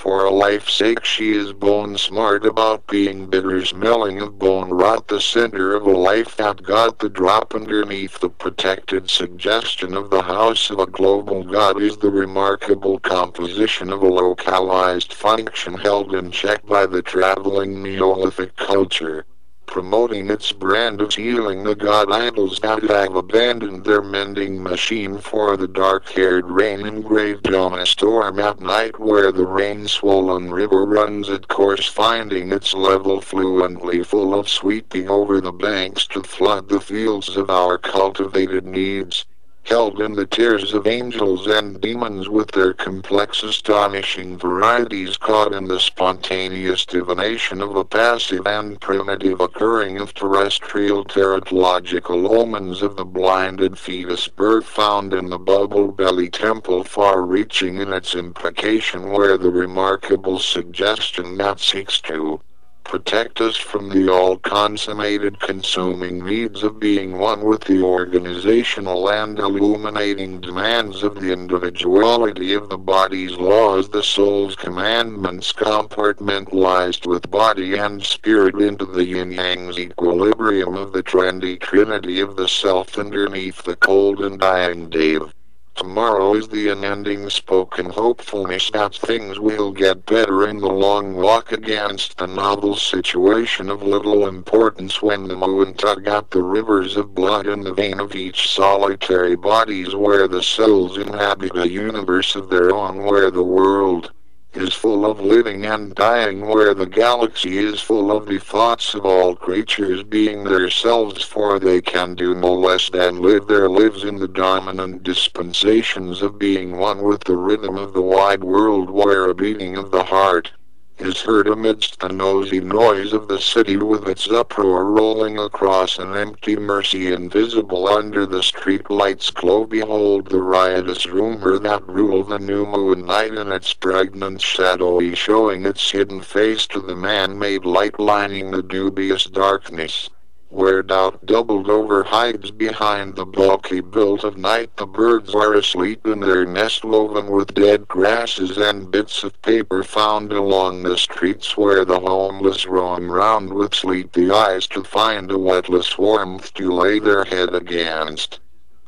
For a life's sake she is bone smart about being bitter smelling of bone rot. The center of a life that got the drop underneath the protected suggestion of the house of a global God is the remarkable composition of a localized function held in check by the traveling Neolithic culture, promoting its brand of healing. The god idols that have abandoned their mending machine for the dark-haired rain engraved on a storm at night where the rain-swollen river runs its course, finding its level fluently full of sweeping over the banks to flood the fields of our cultivated needs. Held in the tears of angels and demons with their complex astonishing varieties, caught in the spontaneous divination of a passive and primitive occurring of terrestrial teratological omens of the blinded fetus birth found in the bubble belly temple, far-reaching in its implication where the remarkable suggestion that seeks to protect us from the all-consummated consuming needs of being one with the organizational and illuminating demands of the individuality of the body's laws, the soul's commandments compartmentalized with body and spirit into the yin-yang's equilibrium of the trendy trinity of the self underneath the cold and dying day of tomorrow is the unending spoken hopefulness that things will get better in the long walk against the novel situation of little importance when the moon tug at the rivers of blood in the vein of each solitary bodies where the souls inhabit a universe of their own, where the world is full of living and dying, where the galaxy is full of the thoughts of all creatures being themselves, for they can do no less than live their lives in the dominant dispensations of being one with the rhythm of the wide world, where a beating of the heart is heard amidst the noisy noise of the city with its uproar rolling across an empty mercy invisible under the street lights glow. Behold the riotous rumor that rule the new moon night in its pregnant shadowy showing its hidden face to the man-made light lining the dubious darkness, where doubt doubled over hides behind the bulky built of night. The birds are asleep in their nest woven with dead grasses and bits of paper found along the streets where the homeless roam round with sleepy eyes to find a wetless warmth to lay their head against.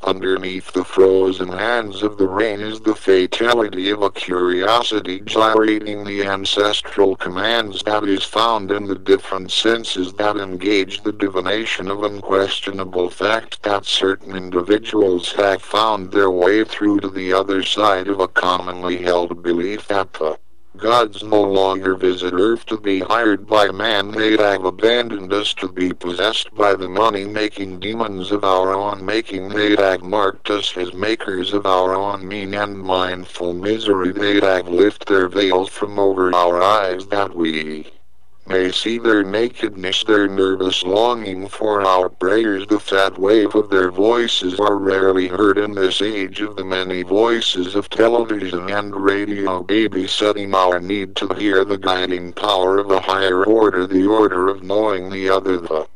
Underneath the frozen hands of the rain is the fatality of a curiosity gyrating the ancestral commands that is found in the different senses that engage the divination of unquestionable fact that certain individuals have found their way through to the other side of a commonly held belief that the gods no longer visit earth to be hired by man. They have abandoned us to be possessed by the money-making demons of our own making. They have marked us as makers of our own mean and mindful misery. They have lifted their veils from over our eyes that we may see their nakedness, their nervous longing for our prayers. The fat wave of their voices are rarely heard in this age of the many voices of television and radio, babysitting our need to hear the guiding power of a higher order, the order of knowing the other, the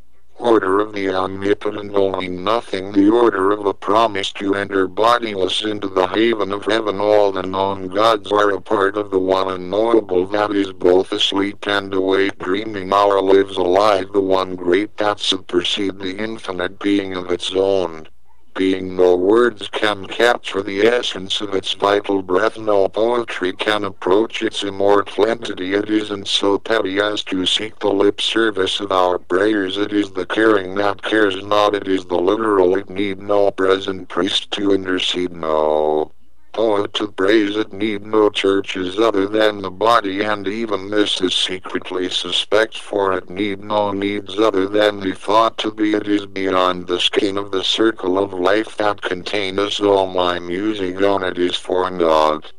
order of the omnipotent owning nothing, the order of a promise to enter bodiless into the haven of heaven. All the known gods are a part of the one unknowable that is both asleep and awake, dreaming or lives alive, the one great that supersedes the infinite being of its own. Being no words can capture the essence of its vital breath, no poetry can approach its immortal entity. It isn't so petty as to seek the lip service of our prayers. It is the caring that cares not. It is the literal. It need no present priest to intercede, no poet to praise. It need no churches other than the body, and even this is secretly suspect, for it need no needs other than the thought to be. It is beyond the skein of the circle of life that contained us. All my music on it is for God.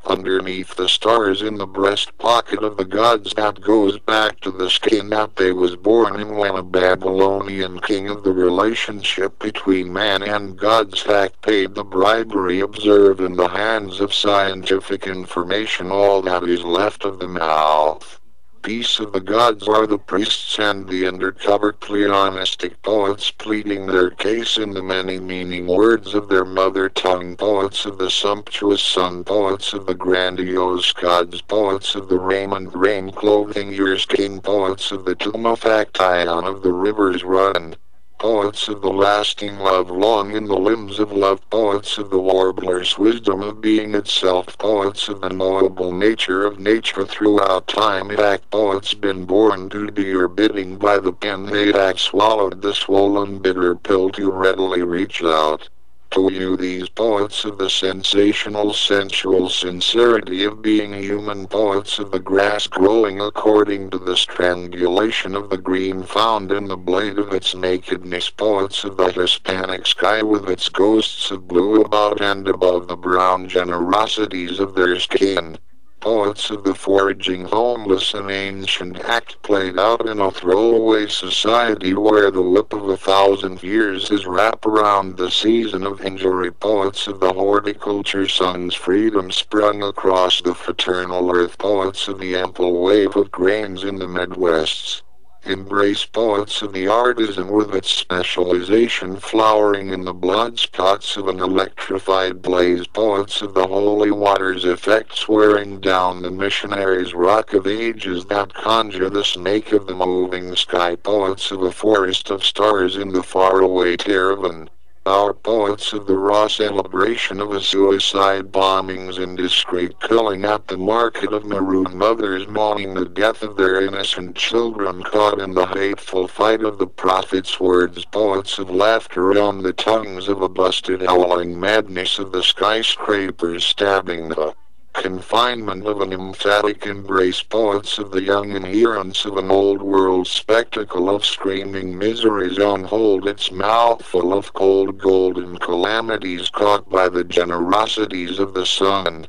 Underneath the stars in the breast pocket of the gods, that goes back to the skin that they was born in when a Babylonian king of the relationship between man and gods hack paid the bribery. Observe in the hands of scientific information all that is left of the mouth piece of the gods are the priests and the undercover pleonistic poets pleading their case in the many meaning words of their mother tongue, poets of the sumptuous sun, poets of the grandiose gods, poets of the raiment rain clothing your skin, poets of the tumefaction of the rivers run, poets of the lasting love long in the limbs of love, poets of the warbler's wisdom of being itself, poets of the knowable nature of nature throughout time. Act poets been born to do your bidding by the pen. They act swallowed the swollen bitter pill to readily reach out to you. These poets of the sensational sensual sincerity of being human, poets of the grass growing according to the strangulation of the green found in the blade of its nakedness, poets of the Hispanic sky with its ghosts of blue about and above the brown generosities of their skin, poets of the foraging homeless, an ancient act played out in a throwaway society where the whip of 1,000 years is wrapped around the season of injury, poets of the horticulture sun's freedom sprung across the fraternal earth, poets of the ample wave of grains in the Midwest's embrace, poets of the artisan with its specialization flowering in the blood spots of an electrified blaze, poets of the holy water's effects wearing down the missionary's rock of ages that conjure the snake of the moving sky, poets of a forest of stars in the faraway Terravan. Our poets of the raw celebration of a suicide bombings, indiscreet killing at the market of maroon mothers mourning the death of their innocent children caught in the hateful fight of the prophet's words, poets of laughter on the tongues of a busted howling madness of the skyscrapers stabbing the confinement of an emphatic embrace, poets of the young inherence of an old world spectacle of screaming miseries on hold, its mouthful of cold golden calamities caught by the generosities of the sun.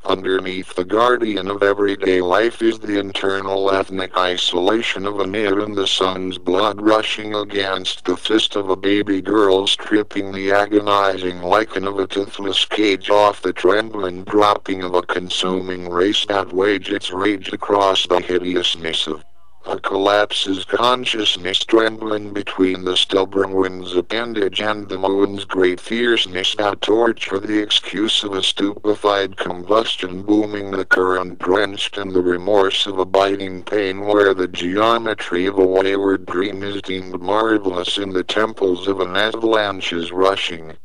Underneath the guardian of everyday life is the internal ethnic isolation of an ear and the sun's blood rushing against the fist of a baby girl, stripping the agonizing lichen of a toothless cage off the trembling dropping of a consuming race that wage its rage across the hideousness of a collapses consciousness, trembling between the stubborn wind's appendage and the moon's great fierceness that torch for the excuse of a stupefied combustion, booming the current drenched in the remorse of a biting pain, where the geometry of a wayward dream is deemed marvelous in the temples of an avalanche's rushing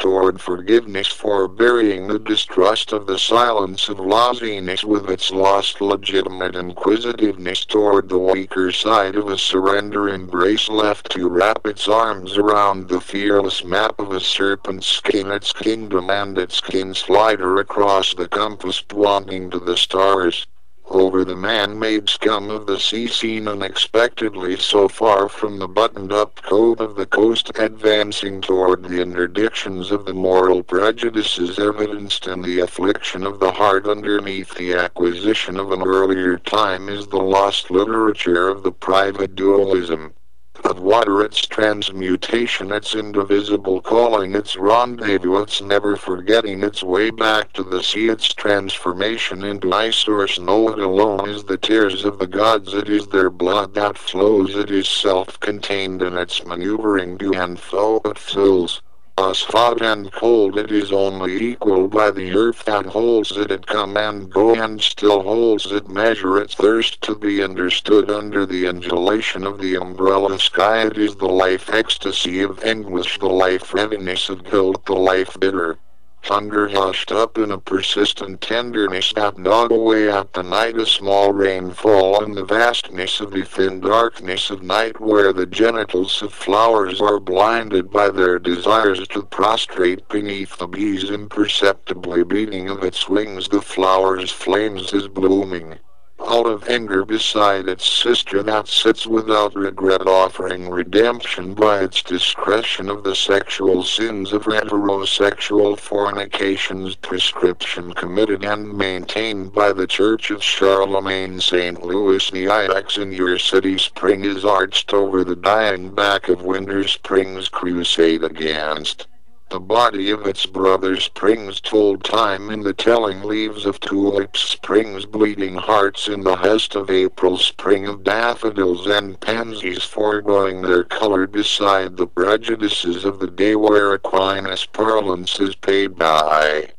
toward forgiveness, for burying the distrust of the silence of laziness with its lost legitimate inquisitiveness toward the weaker side of a surrender embrace, left to wrap its arms around the fearless map of a serpent's skin, its kingdom and its skin slider across the compass pointing to the stars. Over the man-made scum of the sea, seen unexpectedly so far from the buttoned-up cove of the coast, advancing toward the interdictions of the moral prejudices evidenced in the affliction of the heart underneath the acquisition of an earlier time, is the lost literature of the private dualism. Of water its transmutation, its indivisible calling, its rendezvous, its never forgetting its way back to the sea, its transformation into ice or snow. It alone is the tears of the gods, it is their blood that flows, it is self-contained in its maneuvering to and fro. It fills us hot and cold, it is only equal by the earth that holds it. It come and go and still holds it. Measure its thirst to be understood under the undulation of the umbrella sky. It is the life ecstasy of anguish, the life readiness of guilt, the life bitter hunger hushed up in a persistent tenderness that gnawed away at the night. A small rainfall in the vastness of the thin darkness of night, where the genitals of flowers are blinded by their desires to prostrate beneath the bees imperceptibly beating of its wings. The flower's flames is blooming out of anger beside its sister that sits without regret, offering redemption by its discretion of the sexual sins of heterosexual fornications, prescription committed and maintained by the Church of Charlemagne. St. Louis, the ilex in your city spring is arched over the dying back of winter. Spring's crusade against the body of its brother springs told time in the telling leaves of tulips, springs bleeding hearts in the hest of April, spring of daffodils and pansies foregoing their color beside the prejudices of the day, where Aquinas parlance is paid by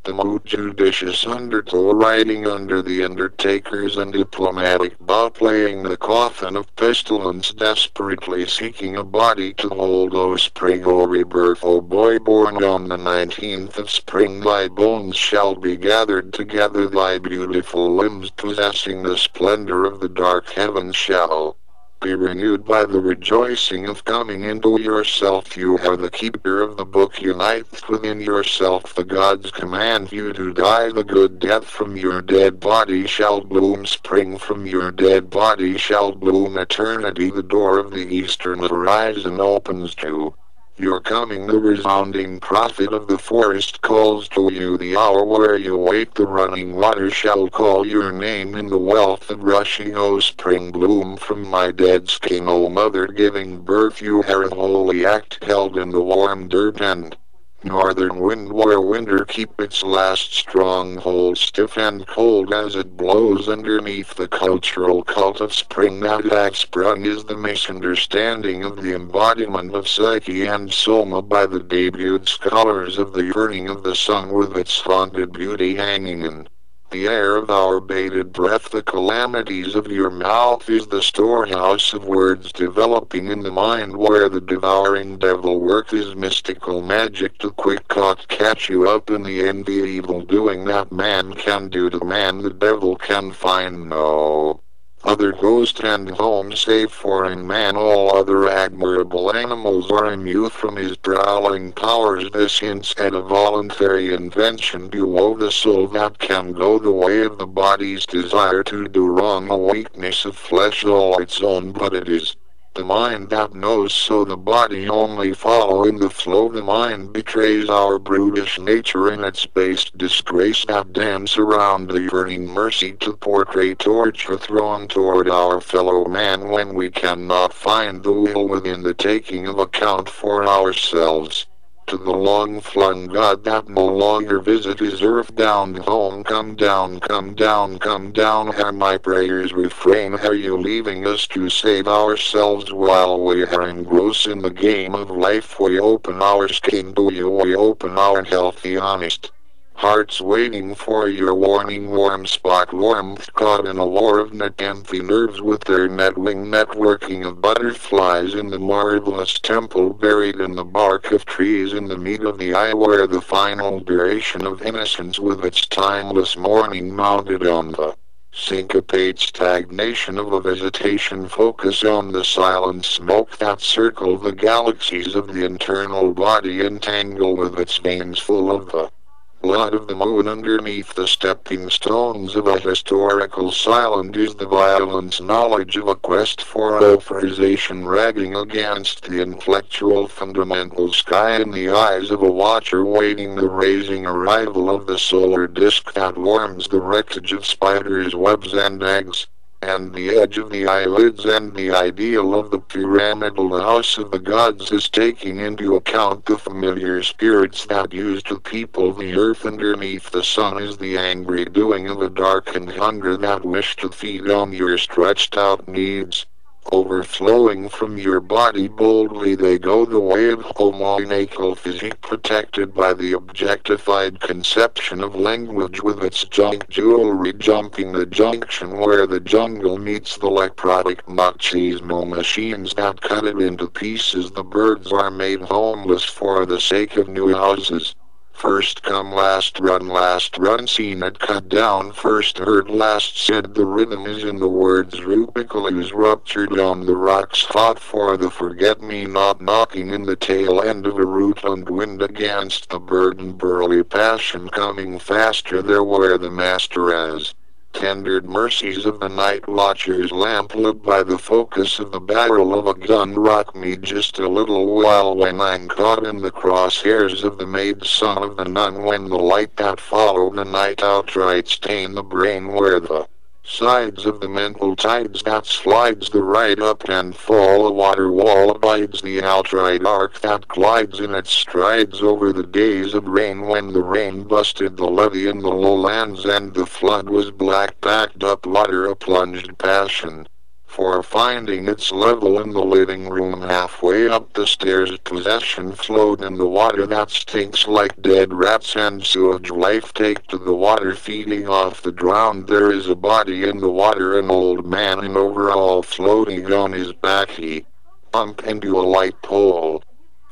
the mood judicious undertow, riding under the undertakers and diplomatic bow, playing the coffin of pestilence, desperately seeking a body to hold. O spring, O rebirth, O boy born on the 19th of spring, thy bones shall be gathered together, thy beautiful limbs possessing the splendor of the dark heavens shall be renewed by the rejoicing of coming into yourself. You are the keeper of the book, unite within yourself. The gods command you to die the good death. From your dead body shall bloom spring, from your dead body shall bloom eternity. The door of the eastern horizon opens to your coming, the resounding prophet of the forest calls to you. The hour where you wait, the running water shall call your name in the wealth of rushing. O spring, bloom from my dead skin. O mother giving birth, you are a holy act held in the warm dirt and northern wind, where winter keep its last stronghold, stiff and cold as it blows underneath the cultural cult of spring. That hath sprung is the misunderstanding of the embodiment of psyche and soma by the debuted scholars of the yearning of the sun, with its haunted beauty hanging in the air of our bated breath. The calamities of your mouth is the storehouse of words developing in the mind, where the devouring devil works his mystical magic to quick caught catch you up in the end. The evil doing that man can do to man, the devil can find no other ghost and home save for in man. All other admirable animals are immune from his prowling powers. This hints at a voluntary invention below the soul that can go the way of the body's desire to do wrong, a weakness of flesh all its own, but it is the mind that knows, so the body only follow in the flow. The mind betrays our brutish nature in its base disgrace that dance around the yearning mercy to portray torture thrown toward our fellow man, when we cannot find the will within the taking of account for ourselves. To the long-flung God that no longer visit his earth, down home, come down, come down, come down. Hear my prayers refrain. Are you leaving us to save ourselves while we are engrossed in the game of life? We open our skin to you, we open our healthy, honest hearts, waiting for your warning. Warm spot warmth caught in a war of empty nerves, with their netwing networking of butterflies in the marvelous temple buried in the bark of trees, in the meat of the eye, where the final duration of innocence with its timeless morning mounted on the syncopate stagnation of a visitation. Focus on the silent smoke that circle the galaxies of the internal body, entangle with its veins full of the blood of the moon. Underneath the stepping stones of a historical silent is the violent knowledge of a quest for authorization, ragging against the intellectual fundamental sky in the eyes of a watcher waiting the raising arrival of the solar disk that warms the wreckage of spiders' webs and eggs. and the edge of the eyelids, and the ideal of the pyramidal house of the gods is taking into account the familiar spirits that used to people the earth underneath the sun, is the angry doing of a darkened hunger that wish to feed on your stretched out needs. Overflowing from your body boldly they go the way of homonical physique, protected by the objectified conception of language with its junk jewelry, jumping the junction where the jungle meets the necrotic machismo machines that cut it into pieces. The birds are made homeless for the sake of new houses. First come, last run, seen it cut down, first heard, last said. The rhythm is in the words, rupicles ruptured on the rocks, fought for the forget-me-not, knocking in the tail end of a rutland wind against the burden, burly passion coming faster there where the master has tendered mercies of the night watcher's lamp, lit by the focus of the barrel of a gun. Rock me just a little while when I'm caught in the crosshairs of the maid son of the nun, when the light that followed the night outright stain the brain where the sides of the mental tides that slides the right up and fall. A water wall abides the outright arc that glides in its strides over the days of rain, when the rain busted the levee in the lowlands and the flood was black backed up water, a plunged passion for finding its level in the living room. Halfway up the stairs possession flowed in the water that stinks like dead rats and sewage. Life take to the water, feeding off the drowned. There is a body in the water, an old man in overall floating on his back. He bumped into a light pole.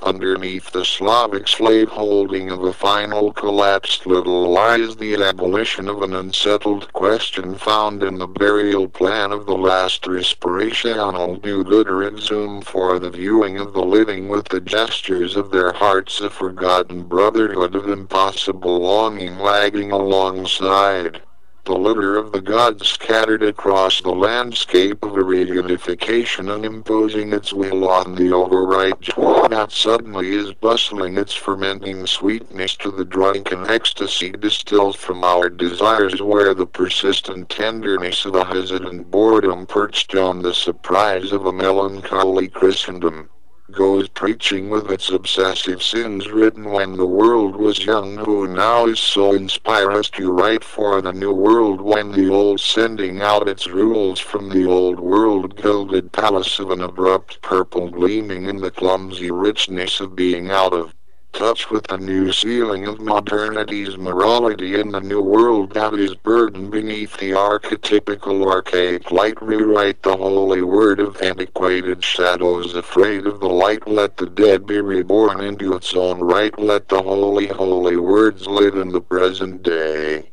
Underneath the Slavic slave holding of a final collapsed little lies the abolition of an unsettled question found in the burial plan of the last respirational new glitter exhumed for the viewing of the living with the gestures of their hearts, a forgotten brotherhood of impossible longing lagging alongside the litter of the gods scattered across the landscape of irradiatification and imposing its will on the overripe joy that suddenly is bustling its fermenting sweetness to the drunken ecstasy distilled from our desires, where the persistent tenderness of a hesitant boredom perched on the surprise of a melancholy Christendom goes preaching with its obsessive sins written when the world was young, who now is so inspire us to write for the new world when the old sending out its rules from the old world gilded palace of an abrupt purple gleaming in the clumsy richness of being out of touch with the new ceiling of modernity's morality in the new world that is burdened beneath the archetypical archaic light. Rewrite the holy word of antiquated shadows, afraid of the light. Let the dead be reborn into its own right. Let the holy words live in the present day.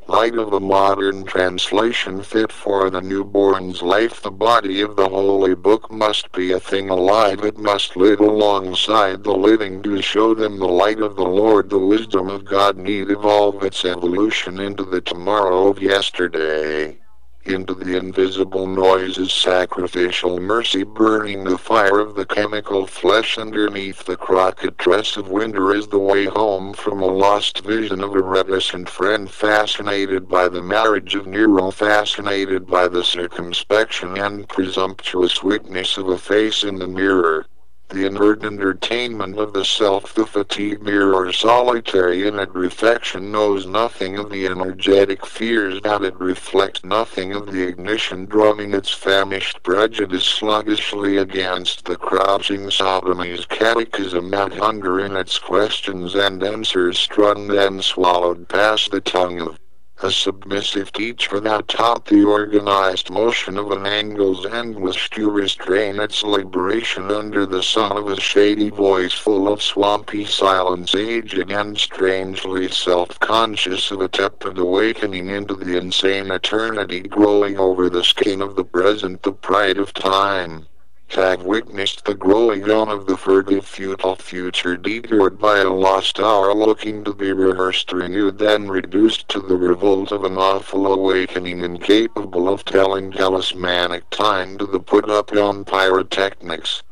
Light of a modern translation fit for the newborn's life. The body of the holy book must be a thing alive. It must live alongside the living to show them the light of the Lord. The wisdom of God need evolve its evolution into the tomorrow of yesterday, into the invisible noises, sacrificial mercy burning the fire of the chemical flesh underneath the crocketress of winter is the way home from a lost vision of a reticent friend, fascinated by the marriage of Nero, fascinated by the circumspection and presumptuous weakness of a face in the mirror. The inert entertainment of the self, the fatigue mirror, solitary in its reflection, knows nothing of the energetic fears that it reflects, nothing of the ignition drumming its famished prejudice sluggishly against the crouching sodomy's catechism, that hunger in its questions and answers strung then swallowed past the tongue of a submissive teacher that taught the organized motion of an angle's anguish to restrain its liberation under the sun of a shady voice full of swampy silence, aging and strangely self-conscious of a tepid awakening into the insane eternity growing over the skin of the present, the pride of time. Have witnessed the growing on of the furtive futile future, detoured by a lost hour looking to be rehearsed, renewed, then reduced to the revolt of an awful awakening, incapable of telling talismanic time to the put up on pyrotechnics.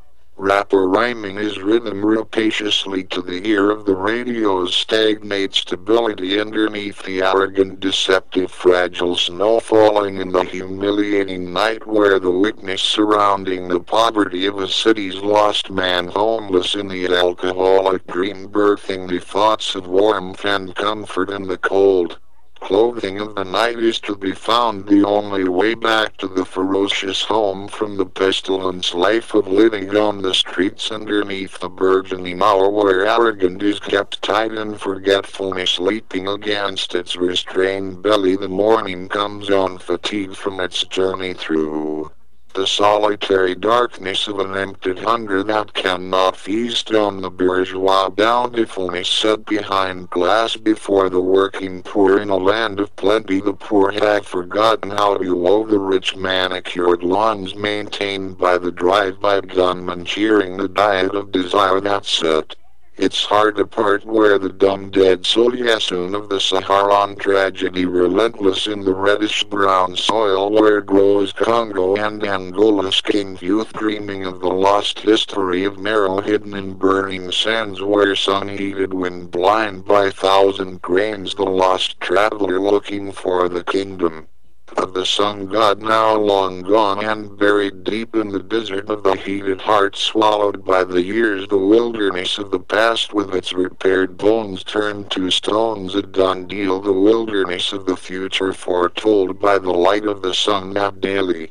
Rap or rhyming is rhythm rapaciously to the ear of the radio's stagnate stability underneath the arrogant, deceptive, fragile snow falling in the humiliating night where the witness surrounding the poverty of a city's lost man homeless in the alcoholic dream birthing the thoughts of warmth and comfort in the cold clothing of the night is to be found the only way back to the ferocious home from the pestilence life of living on the streets underneath the burgeoning hour where arrogance is kept tight and forgetfulness leaping against its restrained belly. The morning comes on fatigue from its journey through the solitary darkness of an emptied hunger that cannot feast on the bourgeois bountifulness set behind glass before the working poor in a land of plenty. The poor have forgotten how to mow the rich manicured lawns maintained by the drive-by gunman cheering the diet of desire that set its heart apart where the dumb dead Solyasun of the Saharan tragedy relentless in the reddish-brown soil where grows Congo and Angola's king youth dreaming of the lost history of marrow hidden in burning sands where sun-heated wind blind by thousand grains the lost traveler looking for the kingdom of the sun god now long gone and buried deep in the desert of the heated heart swallowed by the years. The wilderness of the past with its repaired bones turned to stones, a done deal. The wilderness of the future foretold by the light of the sun that daily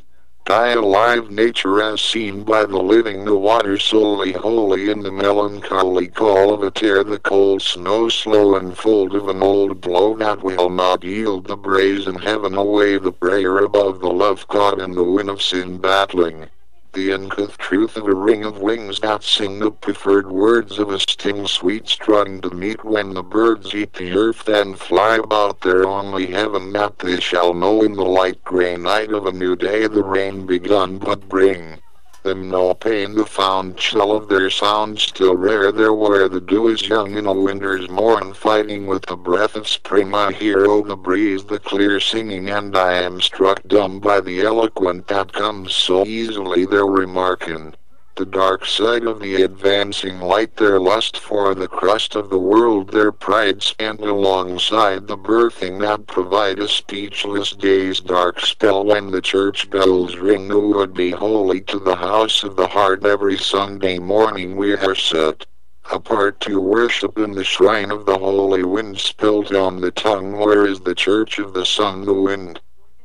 die alive nature as seen by the living, the water solely holy in the melancholy call of a tear, the cold snow slow unfold of an old blow that will not yield, the brazen heaven away, the prayer above the love caught in the wind of sin battling the uncouth truth of a ring of wings that sing the preferred words of a sting sweet strung to meet when the birds eat the earth and fly about their only heaven that they shall know in the light grey night of a new day the rain begun but bring them no pain. The found chill of their sound still rare there where the dew is young in a winter's morn fighting with the breath of spring. I hear the breeze the clear singing and I am struck dumb by the eloquent that comes so easily their remarking the dark side of the advancing light, their lust for the crust of the world, their pride spent alongside the birthing that provide a speechless day's dark spell when the church bells ring. Who would be holy to the house of the heart every Sunday morning we are set apart to worship in the shrine of the holy wind spilt on the tongue. Where is the church of the sun, the wind,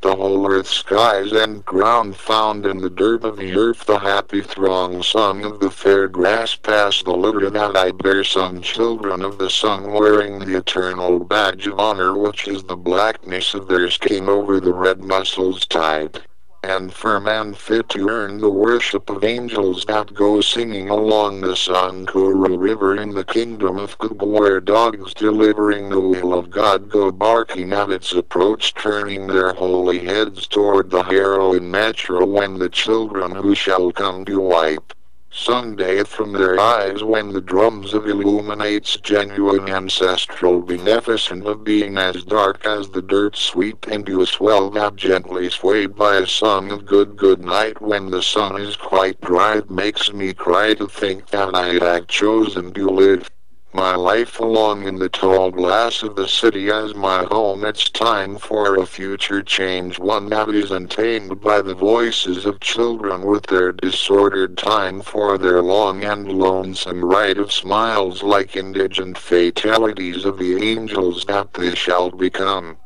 the whole earth, skies and ground found in the dirt of the earth, the happy throng sung of the fair grass past the litter that I bear, some children of the sun wearing the eternal badge of honor which is the blackness of their skin over the red muscles tied and firm and fit to earn the worship of angels that go singing along the Sankuru River in the kingdom of Kuba, where dogs delivering the will of God go barking at its approach, turning their holy heads toward the heroine natural when the children who shall come to wipe Sunday from their eyes when the drums of illuminates genuine ancestral beneficent of being as dark as the dirt sweep into a swell that gently swayed by a song of good night when the sun is quite dry. It makes me cry to think that I had chosen to live my life along in the tall glass of the city as my home. It's time for a future change, one that is untamed by the voices of children with their disordered time for their long and lonesome rite of smiles like indigent fatalities of the angels that they shall become.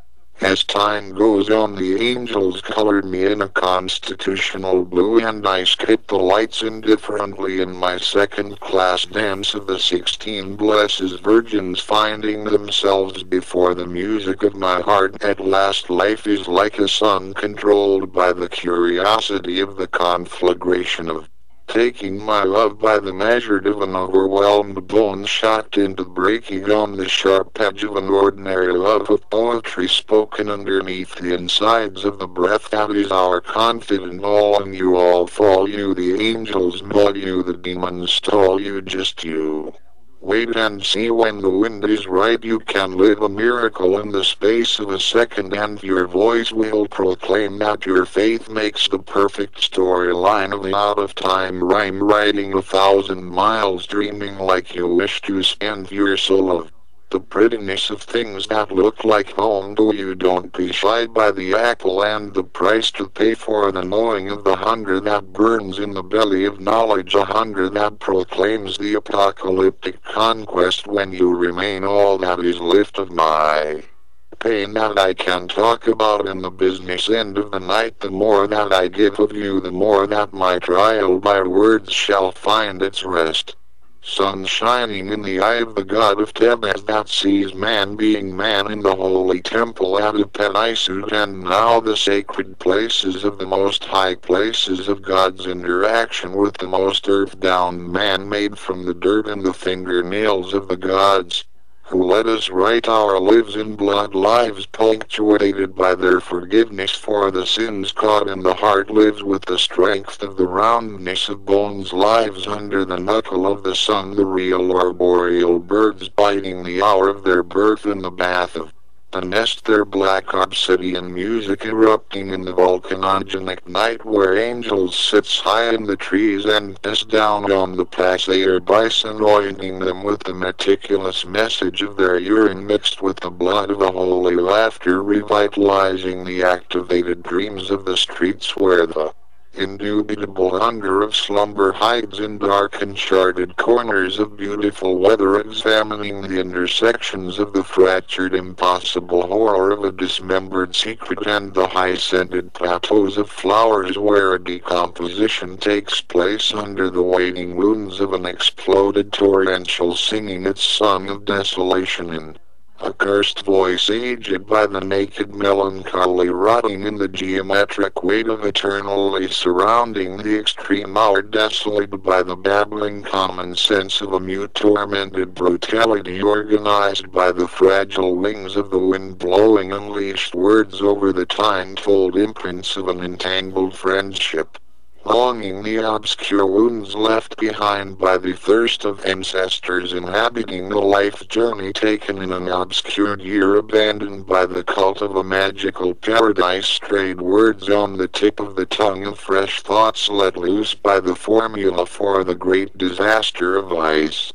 As time goes on, the angels colored me in a constitutional blue, and I skip the lights indifferently in my second-class dance of the 16 blessed virgins, finding themselves before the music of my heart. At last life is like a sun controlled by the curiosity of the conflagration of taking my love by the measure of an overwhelmed bone shot into breaking on the sharp edge of an ordinary love of poetry spoken underneath the insides of the breath that is our confident all. And you all fall, you the angels maul, you the demons stall, you just you. Wait and see, when the wind is right you can live a miracle in the space of a second, and your voice will proclaim that your faith makes the perfect storyline of the out-of-time rhyme, riding 1,000 miles, dreaming like you wish to spend your soul of the prettiness of things that look like home to you. Don't be shy by the apple and the price to pay for the knowing of the hunger that burns in the belly of knowledge, a hunger that proclaims the apocalyptic conquest when you remain all that is left of my pain that I can talk about in the business end of the night. The more that I give of you, the more that my trial by words shall find its rest. Sun shining in the eye of the god of Tebes that sees man being man in the holy temple at Ephesus, and now the sacred places of the most high places of God's interaction with the most earth-bound man made from the dirt and the fingernails of the gods, who let us write our lives in blood, lives punctuated by their forgiveness for the sins caught in the heart, lives with the strength of the roundness of bones, lives under the knuckle of the sun, the real arboreal birds biding the hour of their birth in the bath of the nest, their black obsidian music erupting in the volcanogenic night where angels sits high in the trees and piss down on the passer bison, anointing them with the meticulous message of their urine mixed with the blood of a holy laughter, revitalizing the activated dreams of the streets where the indubitable hunger of slumber hides in dark uncharted corners of beautiful weather, examining the intersections of the fractured impossible horror of a dismembered secret, and the high-scented plateaus of flowers where a decomposition takes place under the waiting wounds of an exploded torrential, singing its song of desolation in a cursed voice, aged by the naked melancholy, rotting in the geometric weight of eternally surrounding the extreme hour, desolated by the babbling common sense of a mute tormented brutality, organized by the fragile wings of the wind blowing unleashed words over the time-told imprints of an entangled friendship. Longing the obscure wounds left behind by the thirst of ancestors inhabiting the life journey taken in an obscured year, abandoned by the cult of a magical paradise, strayed words on the tip of the tongue of fresh thoughts let loose by the formula for the great disaster of ice.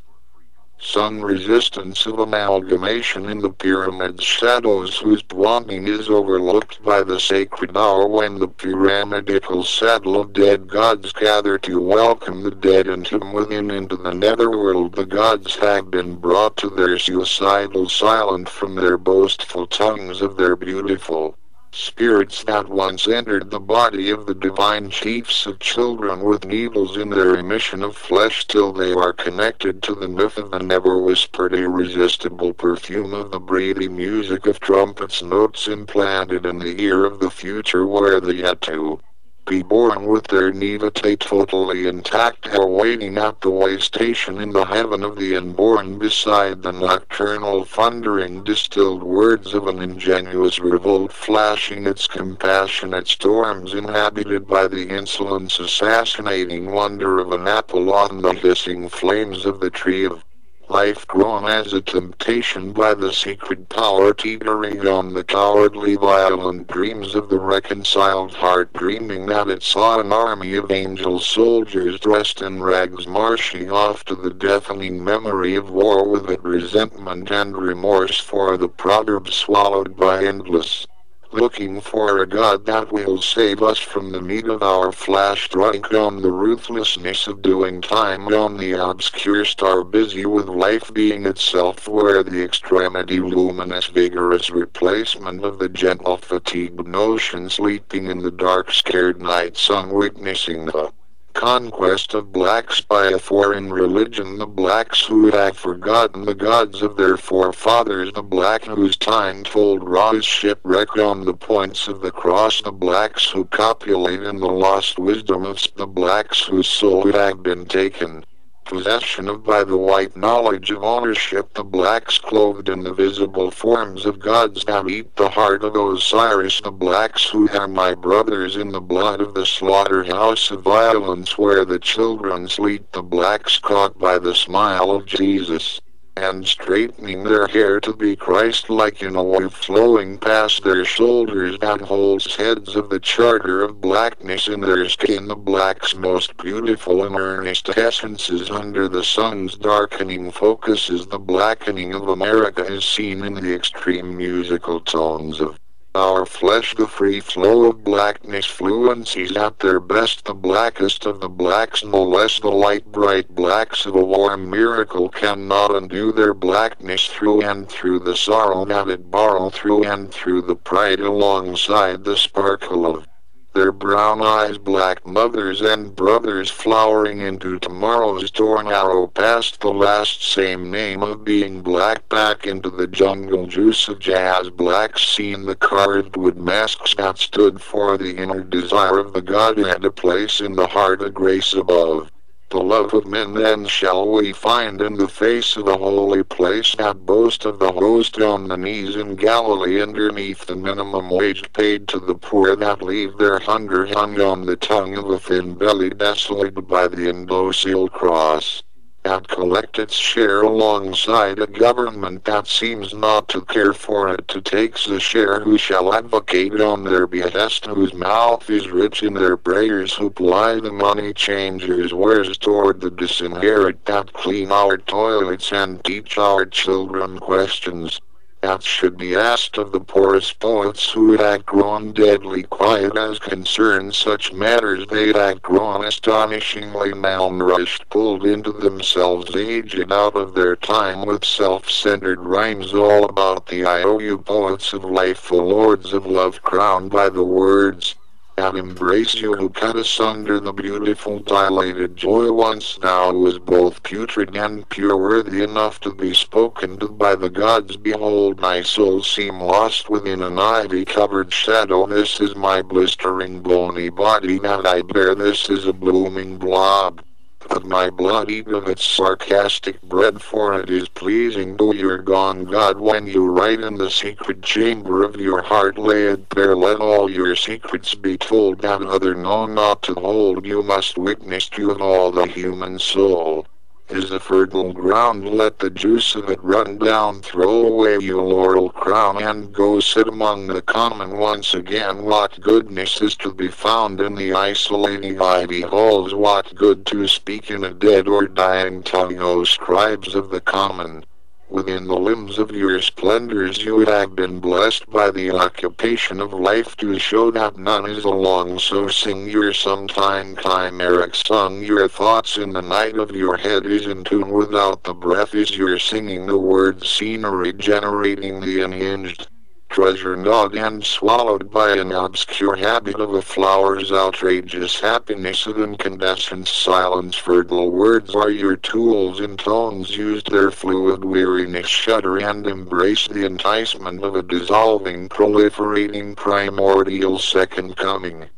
Sun resistance of amalgamation in the pyramid's shadows, whose wanting is overlooked by the sacred hour when the pyramidical saddle of dead gods gather to welcome the dead and him within into the netherworld. The gods have been brought to their suicidal silence from their boastful tongues of their beautiful spirits that once entered the body of the divine chiefs of children with needles in their emission of flesh, till they are connected to the myth of the never-whispered irresistible perfume of the breathy music of trumpets, notes implanted in the ear of the future, where the yet to be born with their naivete totally intact are waiting at the way station in the heaven of the unborn, beside the nocturnal thundering distilled words of an ingenuous revolt, flashing its compassionate storms, inhabited by the insolence assassinating wonder of an apple on the hissing flames of the tree of life, grown as a temptation by the secret power, teetering on the cowardly violent dreams of the reconciled heart, dreaming that it saw an army of angel soldiers dressed in rags marching off to the deafening memory of war, with it resentment and remorse for the proverb swallowed by endless looking for a God that will save us from the meat of our flesh, drunk on the ruthlessness of doing time, on the obscure star busy with life being itself, where the extremity luminous vigorous replacement of the gentle fatigued notion sleeping in the dark scared night sun, witnessing the conquest of blacks by a foreign religion, the blacks who have forgotten the gods of their forefathers, the black whose time-told raw is shipwreck on the points of the cross, the blacks who copulate in the lost wisdom of the blacks whose soul have been taken possession of by the white knowledge of ownership, the blacks clothed in the visible forms of gods that eat the heart of Osiris, the blacks who are my brothers in the blood of the slaughterhouse of violence where the children sleep, the blacks caught by the smile of Jesus, and straightening their hair to be Christ-like in a wave flowing past their shoulders that holds heads of the charter of blackness in their skin, the blacks most beautiful and earnest essences under the sun's darkening focuses. The blackening of America is seen in the extreme musical tones of our flesh, the free flow of blackness fluencies at their best, the blackest of the blacks, no less the light bright blacks of a warm miracle cannot undo their blackness through and through the sorrow that it borrow, through and through the pride alongside the sparkle of their brown eyes, black mothers and brothers flowering into tomorrow's tornado past the last same name of being black, back into the jungle juice of jazz. Blacks seen the carved wood masks that stood for the inner desire of the Godhead, a place in the heart, a grace above the love of men. Then shall we find in the face of a holy place that boast of the host on the knees in Galilee, underneath the minimum wage paid to the poor that leave their hunger hung on the tongue of a thin belly desolated by the indocile cross, that collect its share alongside a government that seems not to care for it, to takes a share, who shall advocate on their behest, whose mouth is rich in their prayers, who ply the money changers' wares toward the disinherit, that clean our toilets and teach our children questions that should be asked of the poorest poets, who had grown deadly quiet as concerns such matters. They had grown astonishingly malnourished, pulled into themselves, aged out of their time with self-centered rhymes all about the IOU, poets of life, the lords of love, crowned by the words that embrace you, who cut asunder the beautiful dilated joy once now was both putrid and pure, worthy enough to be spoken to by the gods. Behold, my soul seem lost within an ivy-covered shadow. This is my blistering bony body that I bear, this is a blooming blob of my blood, eat of its sarcastic bread, for it is pleasing to your gone God when you write in the secret chamber of your heart, lay it bare, let all your secrets be told, that other know not to hold. You must witness to it all, the human soul is a fertile ground, let the juice of it run down, throw away your laurel crown, and go sit among the common once again. What goodness is to be found in the isolating ivy halls? What good to speak in a dead or dying tongue, O scribes of the common? Within the limbs of your splendors you have been blessed by the occupation of life, to show that none is along. So sing your sometime chimeric song, your thoughts in the night of your head is in tune. Without the breath is your singing, the word scenery generating the unhinged treasure gnawed and swallowed by an obscure habit of a flower's outrageous happiness of incandescent silence. Fertile words are your tools, in tones used their fluid weariness shudder and embrace the enticement of a dissolving, proliferating, primordial second coming.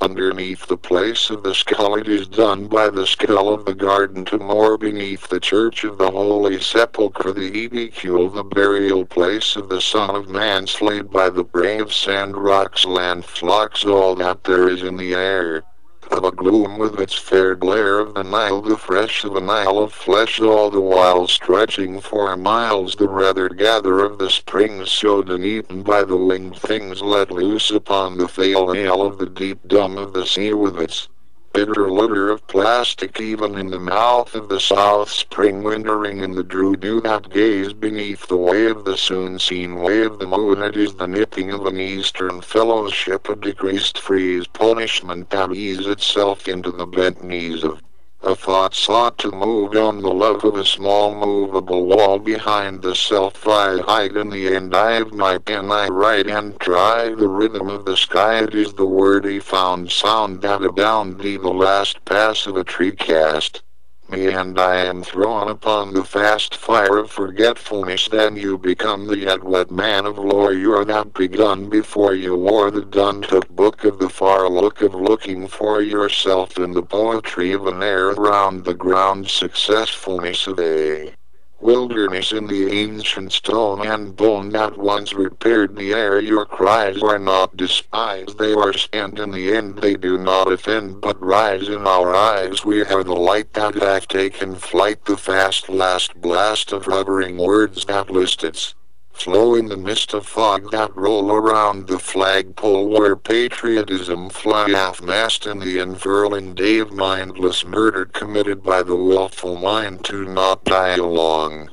Underneath the place of the skull it is done by the skill of the garden to moor beneath the church of the holy sepulchre, the edicule, the burial place of the Son of Man, slayed by the brave sand rocks, land flocks, all that there is in the air of a gloom with its fair glare of the Nile, the fresh of a Nile of flesh, all the while stretching for miles, the rather gather of the springs, showed and eaten by the winged things let loose upon the fail ale of the deep dumb of the sea, with its bitter litter of plastic, even in the mouth of the south spring, wintering in the drew dew that gaze beneath the way of the soon seen way of the moon. It is the nipping of an eastern fellowship, a decreased freeze punishment that ease itself into the bent knees of a thought sought to move on the love of a small movable wall behind the self. I hide in the end I have my pen, I write and try the rhythm of the sky. It is the wordy found sound that abound thee, the last pass of a tree cast. Me and I am thrown upon the fast fire of forgetfulness, then you become the yet wet man of lore. You're not begun before you wore the dun-took book of the far look of looking for yourself in the poetry of an air around the ground successfulness of a wilderness in the ancient stone and bone that once repaired the air. Your cries are not despised, they are spent in the end. They do not offend but rise in our eyes. We are the light that hath taken flight, the fast last blast of hovering words that list its flow in the mist of fog that roll around the flagpole where patriotism flyeth mast in the unfurling day of mindless murder committed by the willful mind to not die along.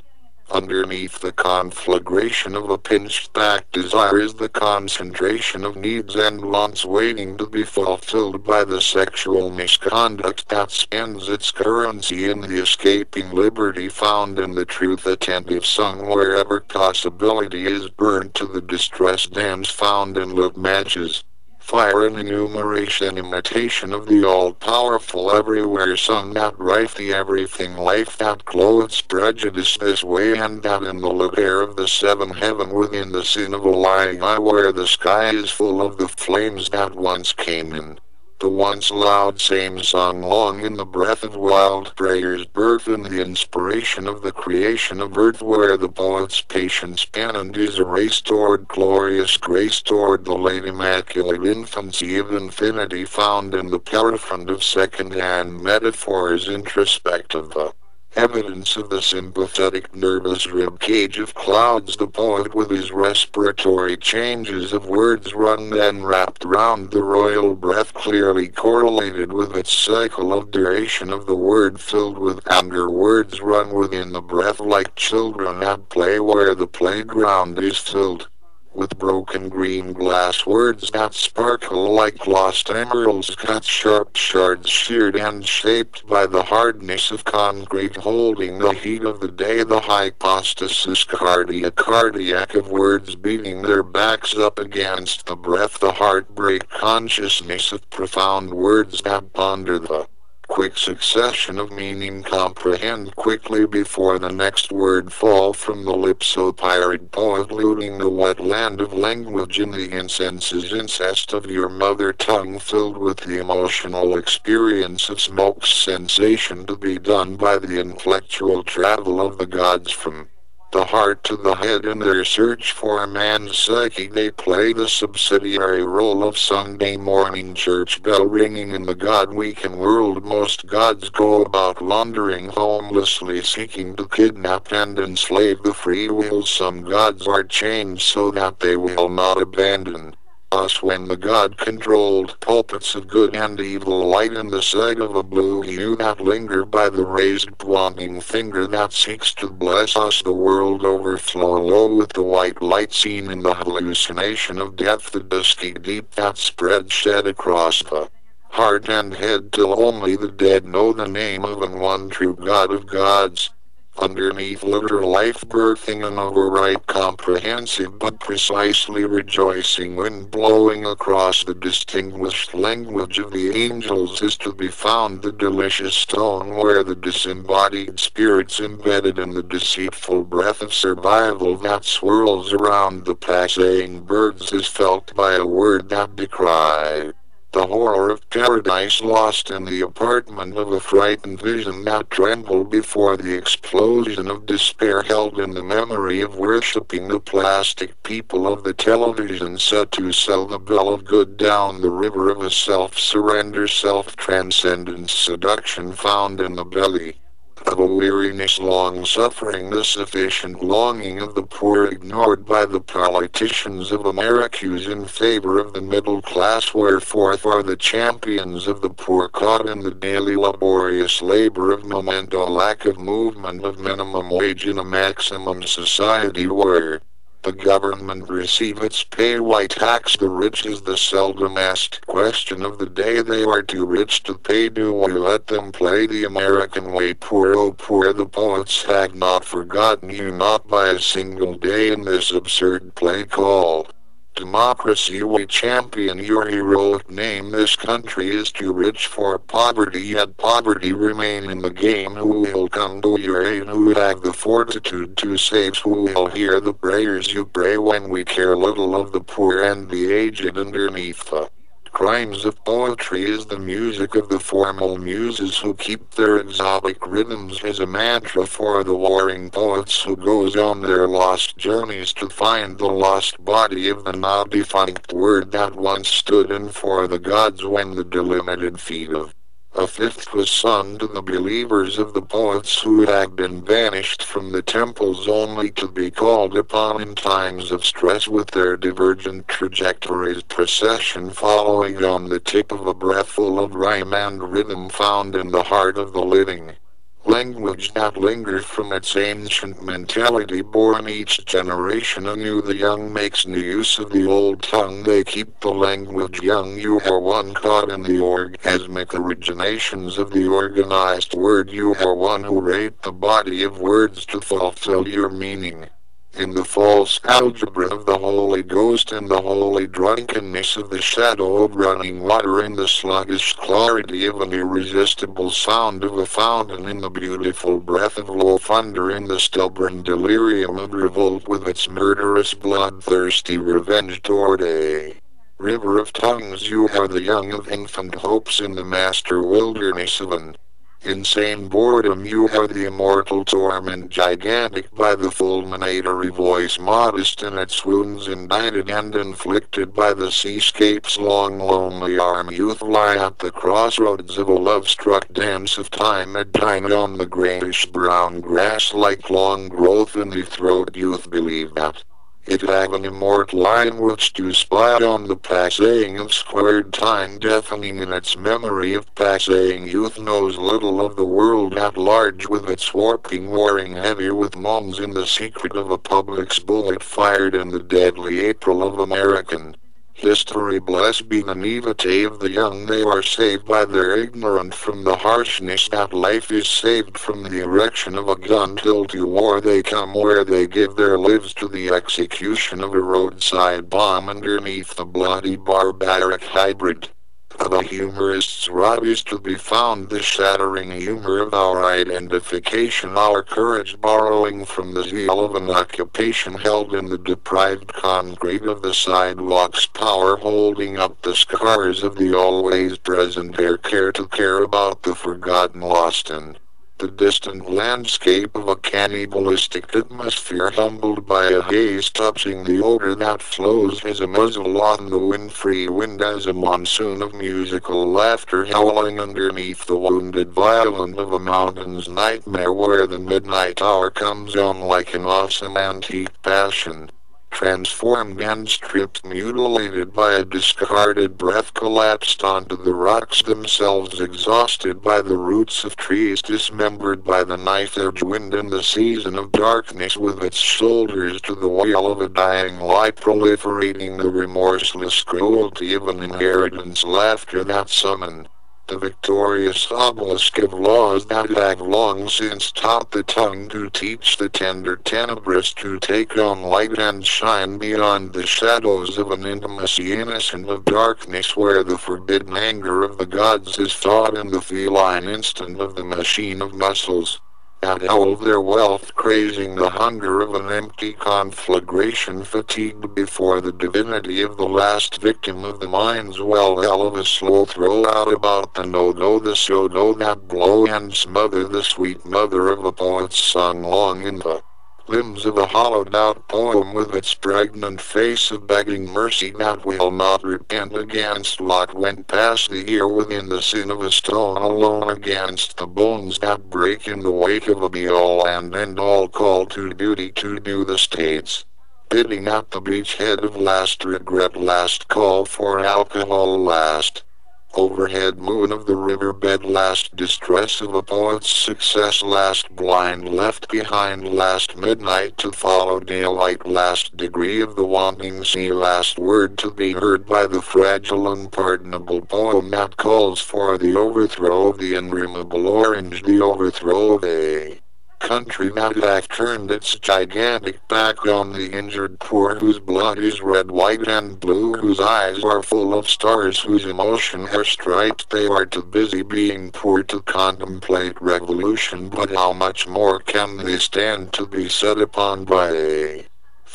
Underneath the conflagration of a pinched-back desire is the concentration of needs and wants waiting to be fulfilled by the sexual misconduct that spends its currency in the escaping liberty found in the truth attentive sung wherever possibility is burned to the distress dance found in lit matches. Fire and enumeration imitation of the all-powerful everywhere sung that rife the everything life that clothes prejudice this way and that in the lit air of the seven heaven within the sin of a lying eye where the sky is full of the flames that once came in. The once loud same song long in the breath of wild prayers birth in the inspiration of the creation of earth where the poet's patience pennant is a race toward glorious grace toward the late immaculate infancy of infinity found in the paraphrase of second-hand metaphors introspective. The evidence of the sympathetic nervous rib cage of clouds, the poet with his respiratory changes of words run then wrapped round the royal breath clearly correlated with its cycle of duration of the word filled with anger. Words run within the breath like children at play where the playground is filled with broken green glass words that sparkle like lost emeralds, cut sharp shards sheared and shaped by the hardness of concrete holding the heat of the day. The hypostasis cardiac of words beating their backs up against the breath, the heartbreak consciousness of profound words that ponder the quick succession of meaning comprehend quickly before the next word fall from the lips of pirate poet looting the wet land of language in the incenses incest of your mother tongue filled with the emotional experience of smoke's sensation to be done by the intellectual travel of the gods from the heart to the head in their search for a man's psyche. They play the subsidiary role of Sunday morning church bell ringing in the God-weakened world. Most gods go about wandering homelessly seeking to kidnap and enslave the free will. Some gods are chained so that they will not abandon us when the God-controlled pulpits of good and evil light in the sight of a blue hue that linger by the raised pointing finger that seeks to bless us. The world overflow low with the white light seen in the hallucination of death, the dusky deep that spread shed across the heart and head till only the dead know the name of an one true God of gods. Underneath literal life birthing an overripe comprehensive but precisely rejoicing wind blowing across the distinguished language of the angels is to be found the delicious stone where the disembodied spirits embedded in the deceitful breath of survival that swirls around the passing birds is felt by a word that decries the horror of paradise lost in the apartment of a frightened vision that trembled before the explosion of despair held in the memory of worshipping the plastic people of the television set to sell the bill of good down the river of a self-surrender, self-transcendence seduction found in the belly of a weariness long-suffering, the sufficient longing of the poor ignored by the politicians of America in favor of the middle class. Wherefore are the champions of the poor caught in the daily laborious labor of memento, lack of movement of minimum wage in a maximum society where the government receive its pay. Why tax the rich is the seldom asked question of the day. They are too rich to pay. Do we let them play the American way? Poor, oh poor, the poets have not forgotten you, not by a single day in this absurd play called Democracy, we champion your heroic name. This country is too rich for poverty, yet poverty remain in the game. Who will come to your aid? Who have the fortitude to save? Who will hear the prayers you pray when we care little of the poor and the aged? Underneath the crimes of poetry is the music of the formal muses who keep their exotic rhythms as a mantra for the warring poets who goes on their lost journeys to find the lost body of the now defunct word that once stood in for the gods when the delimited feet of a fifth was sung to the believers of the poets who had been banished from the temples only to be called upon in times of stress with their divergent trajectories, procession following on the tip of a breath full of rhyme and rhythm found in the heart of the living. Language that lingers from its ancient mentality, born each generation anew. The young makes new use of the old tongue, they keep the language young. You are one caught in the orgasmic originations of the organized word. You are one who rate the body of words to fulfill your meaning. In the false algebra of the Holy Ghost and the holy drunkenness of the shadow of running water, in the sluggish clarity of an irresistible sound of a fountain, in the beautiful breath of low thunder, in the stubborn delirium of revolt with its murderous bloodthirsty revenge toward a river of tongues. You are the young of infant hopes in the master wilderness of an insane boredom. You are the immortal torment, gigantic by the fulminatory voice, modest in its wounds, indicted and inflicted by the seascape's long lonely arm. Youth lie at the crossroads of a love-struck dance of time, at time on the grayish brown grass like long growth in the throat. Youth believe that it have an immortal line which to spy on the passing of squared time, deafening in its memory of passing. Youth knows little of the world at large, with its warping warring heavier with moans in the secret of a public's bullet fired in the deadly April of American history. Blessed be the naivete of the young, they are saved by their ignorance from the harshness that life is saved from the erection of a gun, till to war they come, where they give their lives to the execution of a roadside bomb. Underneath the bloody barbaric hybrid of a humorist's rod is to be found the shattering humor of our identification, our courage borrowing from the zeal of an occupation held in the deprived concrete of the sidewalk's power, holding up the scars of the always present air, care to care about the forgotten, lost in the distant landscape of a cannibalistic atmosphere, humbled by a haze touching the odor that flows as a muzzle on the wind-free wind, as a monsoon of musical laughter howling underneath the wounded violin of a mountain's nightmare, where the midnight hour comes on like an awesome antique passion, transformed and stripped, mutilated by a discarded breath, collapsed onto the rocks themselves, exhausted by the roots of trees, dismembered by the knife-edge wind in the season of darkness, with its shoulders to the wail of a dying light, proliferating the remorseless cruelty of an inheritance laughter that summoned the victorious obelisk of laws that have long since taught the tongue to teach the tender tenebrous to take on light and shine beyond the shadows of an intimacy innocent of darkness, where the forbidden anger of the gods is thought in the feline instant of the machine of muscles, at all of their wealth crazing the hunger of an empty conflagration, fatigued before the divinity of the last victim of the mind's well hell of a slow throw out about the no-go, the so-do that blow and smother the sweet mother of a poet's song long in the limbs of a hollowed-out poem, with its pregnant face of begging mercy that will not repent against what went past the ear, within the sin of a stone, alone against the bones that break in the wake of a be-all and end-all call to duty, to do the states bidding at the beachhead of last regret, last call for alcohol, last overhead moon of the riverbed, last distress of a poet's success, last blind left behind, last midnight to follow daylight, last degree of the wanting sea, last word to be heard by the fragile unpardonable poem that calls for the overthrow of the irremovable orange, the overthrow of a country that hath turned its gigantic back on the injured poor, whose blood is red, white, and blue, whose eyes are full of stars, whose emotion are striped. They are too busy being poor to contemplate revolution, but how much more can they stand to be set upon by a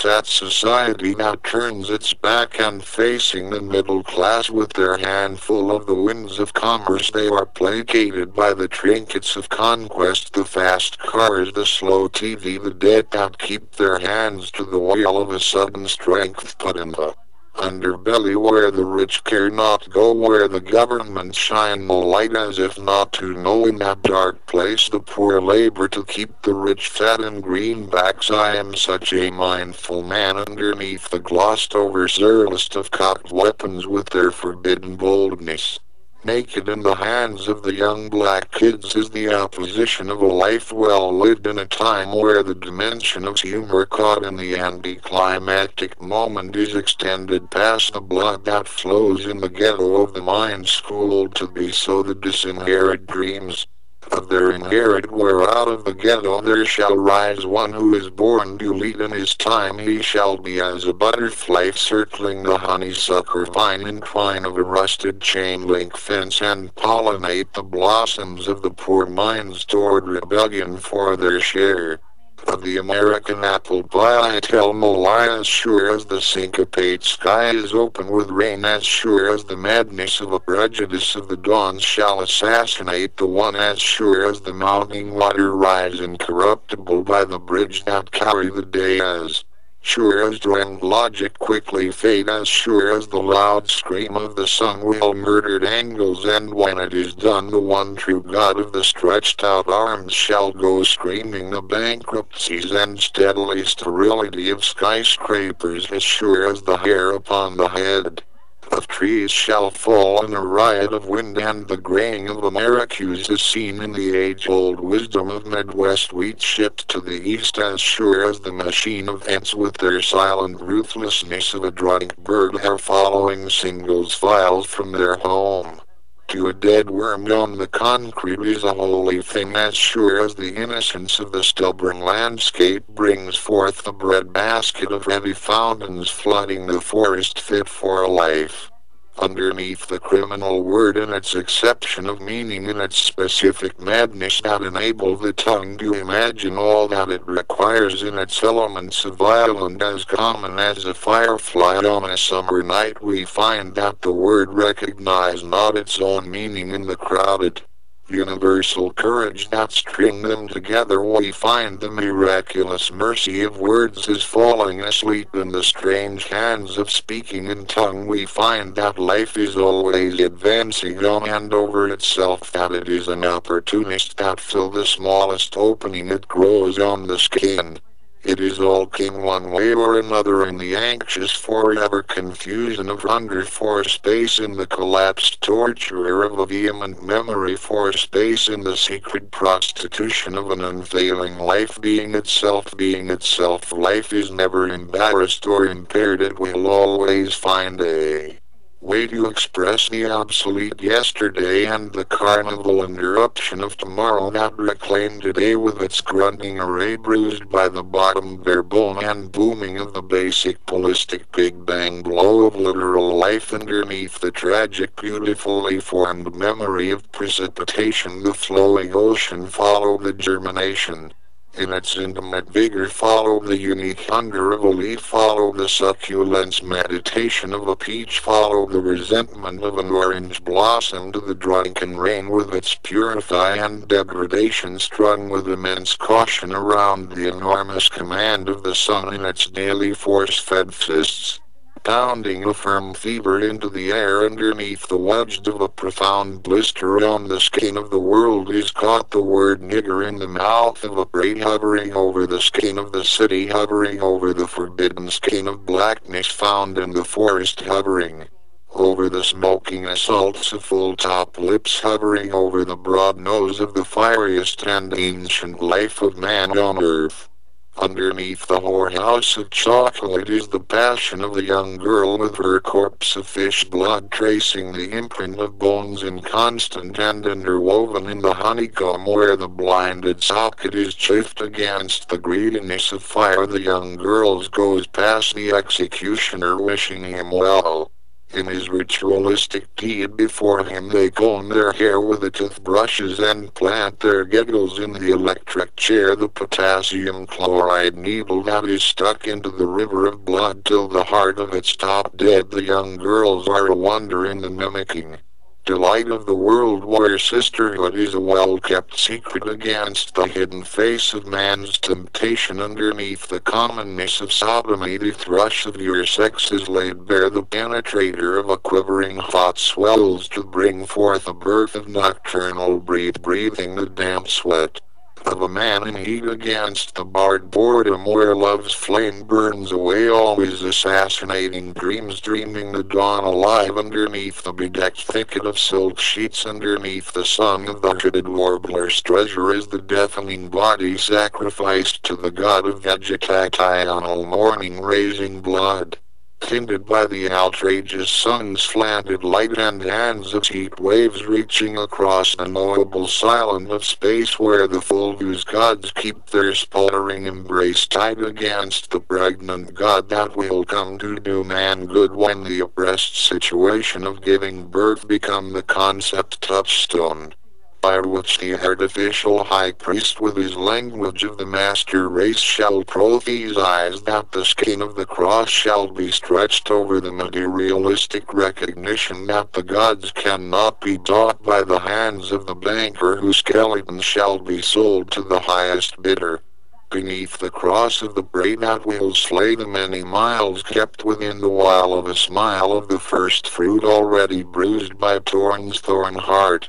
fat society that turns its back, and facing the middle class with their handful of the winds of commerce, they are placated by the trinkets of conquest, the fast cars, the slow TV, the debt that keep their hands to the wheel of a sudden strength put in the underbelly, where the rich care not go, where the government shine no light, as if not to know in that dark place the poor labor to keep the rich fat in greenbacks. I am such a mindful man underneath the glossed over surlist of cocked weapons with their forbidden boldness. Naked in the hands of the young black kids is the opposition of a life well lived in a time where the dimension of humor caught in the anticlimactic moment is extended past the blood that flows in the ghetto of the mind schooled to be so. The disinherited dreams of their inherit, where out of the ghetto there shall rise one who is born to lead in his time. He shall be as a butterfly circling the honeysucker vine in twine of a rusted chain link fence, and pollinate the blossoms of the poor minds toward rebellion for their share of the American apple pie. I tell no lie, as sure as the syncopate sky is open with rain, as sure as the madness of a prejudice of the dawns shall assassinate the one, as sure as the mounting water rise incorruptible by the bridge that carry the day, as sure as drowned logic quickly fade, as sure as the loud scream of the sun will murdered angles, and when it is done the one true God of the stretched out arms shall go screaming the bankruptcies and steadily sterility of skyscrapers, as sure as the hair upon the head of trees shall fall in a riot of wind, and the graying of Americus is seen in the age-old wisdom of Midwest wheat shipped to the east, as sure as the machine of ants with their silent ruthlessness of a drunk bird are following singles files from their home to a dead worm on the concrete is a holy thing, as sure as the innocence of the stubborn landscape brings forth the breadbasket of heavy fountains flooding the forest fit for a life. Underneath the criminal word in its exception of meaning, in its specific madness that enable the tongue to imagine all that it requires in its elements of violent as common as a firefly on a summer night, we find that the word recognize not its own meaning in the crowded universal courage that string them together. We find the miraculous mercy of words is falling asleep in the strange hands of speaking in tongue. We find that life is always advancing on and over itself, that it is an opportunist that fill the smallest opening it grows on the skin. It is all king one way or another in the anxious forever confusion of hunger for space, in the collapsed torture of a vehement memory for space, in the secret prostitution of an unfailing life being itself. Life is never embarrassed or impaired. It will always find a way to express the obsolete yesterday and the carnival interruption of tomorrow that reclaimed today with its grunting array bruised by the bottom bare bone and booming of the basic ballistic big bang blow of literal life. Underneath the tragic beautifully formed memory of precipitation, the flowing ocean follow the germination. In its intimate vigor follow the unique hunger of a leaf, follow the succulence meditation of a peach, follow the resentment of an orange blossom to the drunken rain with its purify and degradation strung with immense caution around the enormous command of the sun in its daily force-fed fists, pounding a firm fever into the air. Underneath the wedge of a profound blister on the skin of the world is caught the word nigger in the mouth of a braid, hovering over the skin of the city, hovering over the forbidden skin of blackness found in the forest, hovering over the smoking assaults of full-top lips, hovering over the broad nose of the fieriest and ancient life of man on earth. Underneath the whorehouse of chocolate is the passion of the young girl with her corpse of fish blood tracing the imprint of bones in constant and interwoven in the honeycomb where the blinded socket is chafed against the greediness of fire. The young girl goes past the executioner wishing him well. In his ritualistic deed before him they comb their hair with the toothbrushes and plant their giggles in the electric chair, the potassium chloride needle that is stuck into the river of blood till the heart of it stop dead. The young girls are a wonder in the mimicking delight of the world where sisterhood is a well-kept secret against the hidden face of man's temptation. Underneath the commonness of sodomy the thrush of your sex is laid bare, the penetrator of a quivering hot swells to bring forth a birth of nocturnal breathing the damp sweat of a man in heat against the barred boredom where love's flame burns away, always assassinating dreams, dreaming the dawn alive underneath the bedecked thicket of silk sheets. Underneath the song of the hooded warbler's treasure is the deafening body sacrificed to the god of vegetation morning, raising blood tinted by the outrageous sun's slanted light and hands of heat waves reaching across the knowable silence of space where the full-views gods keep their sputtering embrace tight against the pregnant god that will come to do man good when the oppressed situation of giving birth become the concept touchstone by which the artificial high priest with his language of the master race shall prophesize that the skin of the cross shall be stretched over the materialistic recognition that the gods cannot be bought by the hands of the banker whose skeleton shall be sold to the highest bidder. Beneath the cross of the prey that will slay the many miles kept within the while of a smile of the first fruit already bruised by thorns thorn heart.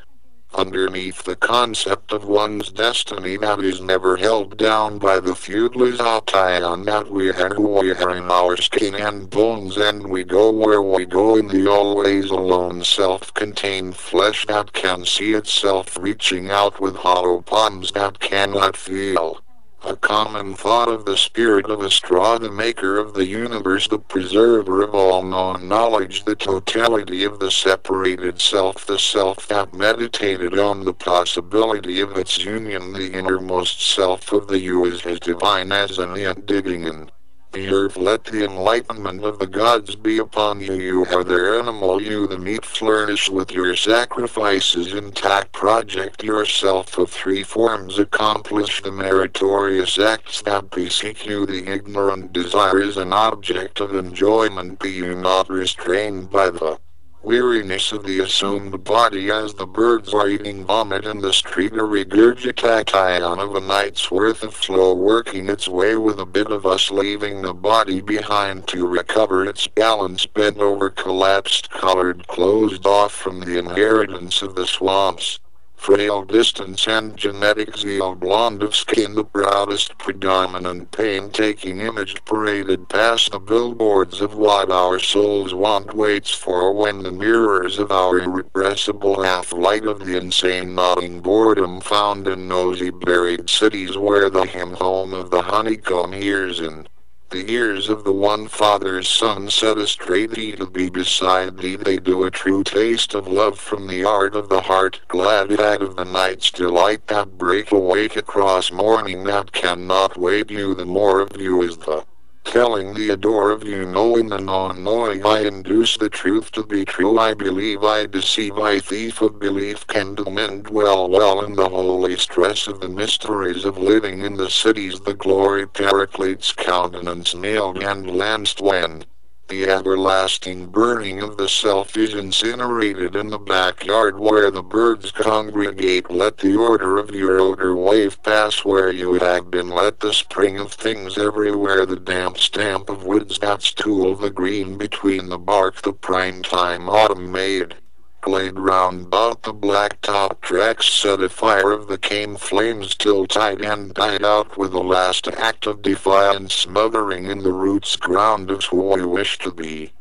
Underneath the concept of one's destiny that is never held down by the feudalization that we are in our skin and bones, and we go where we go in the always alone self-contained flesh that can see itself reaching out with hollow palms that cannot feel. A common thought of the spirit of a straw, the maker of the universe, the preserver of all known knowledge, the totality of the separated self, the self that meditated on the possibility of its union, the innermost self of the you is as divine as an ant digging in the earth. Let the enlightenment of the gods be upon you. You are their animal, you the meat, flourish with your sacrifices intact, project yourself of three forms, accomplish the meritorious acts that beseech you. The ignorant desire is an object of enjoyment, be you not restrained by the weariness of the assumed body as the birds are eating vomit in the street, a regurgitation of a night's worth of flow working its way with a bit of us, leaving the body behind to recover its balance, bent over, collapsed, colored, closed off from the inheritance of the swamps. Frail distance and genetic zeal, blonde of skin, the proudest predominant pain-taking image paraded past the billboards of what our souls want, waits for when the mirrors of our irrepressible half-light of the insane nodding boredom found in nosy buried cities where the hymn home of the honeycomb hears in the ears of the one Father's Son set a straight thee to be beside thee. They do a true taste of love from the art of the heart, glad act of the night's delight that break awake across morning that cannot wait. You the more of you is the telling the adore of you, knowing the non-knowing. I induce the truth to be true, I believe, I deceive, I thief of belief, can do men dwell in the holy stress of the mysteries of living in the cities, the glory paraclete's countenance nailed and lanced when the everlasting burning of the self is incinerated in the backyard where the birds congregate. Let the order of your odor wave past where you have been. Let the spring of things everywhere, the damp stamp of woods that stool the green between the bark, the prime time autumn made glade round about the blacktop tracks, set a fire of the cane flames till tight and died out with a last act of defiance, smothering in the roots ground of who we wish to be.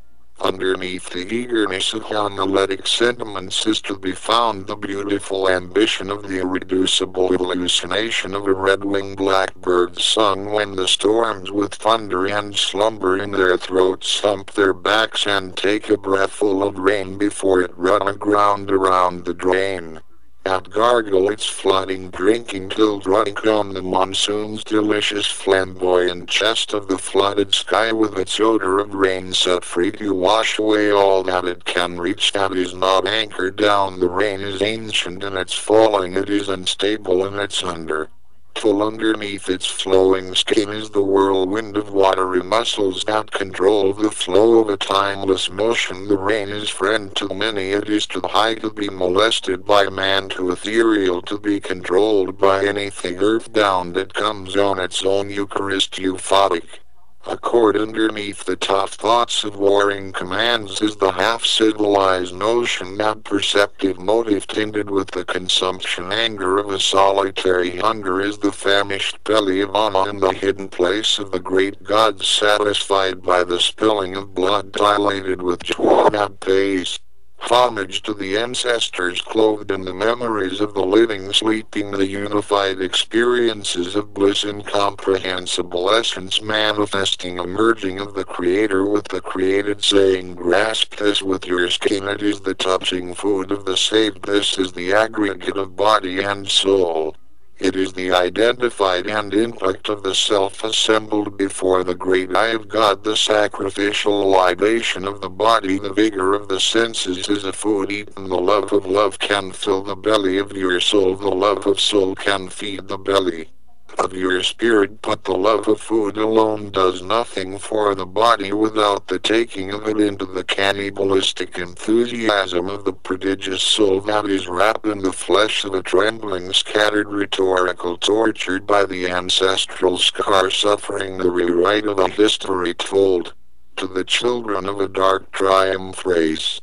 Underneath the eagerness of analytic sentiments is to be found the beautiful ambition of the irreducible hallucination of a red-winged blackbird sung when the storms with thunder and slumber in their throats hump their backs and take a breathful of rain before it run aground around the drain. At gargle its flooding drinking till drunk on the monsoon's delicious flamboyant chest of the flooded sky with its odor of rain set free to wash away all that it can reach that is not anchored down. The rain is ancient in its falling, it is unstable in its under. Full underneath its flowing skin is the whirlwind of watery muscles that control the flow of a timeless motion. The rain is friend to many, it is too high to be molested by man, too ethereal to be controlled by anything earthbound. It comes on its own Eucharist euphotic. A chord underneath the tough thoughts of warring commands is the half-civilized notion that perceptive motive tinted with the consumption anger of a solitary hunger is the famished belly of Anna in the hidden place of the great gods, satisfied by the spilling of blood dilated with joy that pays homage to the ancestors clothed in the memories of the living sleeping, the unified experiences of bliss, incomprehensible essence manifesting a merging of the creator with the created, saying grasp this with your skin, it is the touching food of the saved, this is the aggregate of body and soul. It is the identified and intellect of the self assembled before the great eye of God, the sacrificial libation of the body, the vigor of the senses is a food eaten. The love of love can fill the belly of your soul, the love of soul can feed the belly of your spirit, but the love of food alone does nothing for the body without the taking of it into the cannibalistic enthusiasm of the prodigious soul that is wrapped in the flesh of a trembling, scattered rhetorical, tortured by the ancestral scar, suffering the rewrite of a history told to the children of a dark triumph race.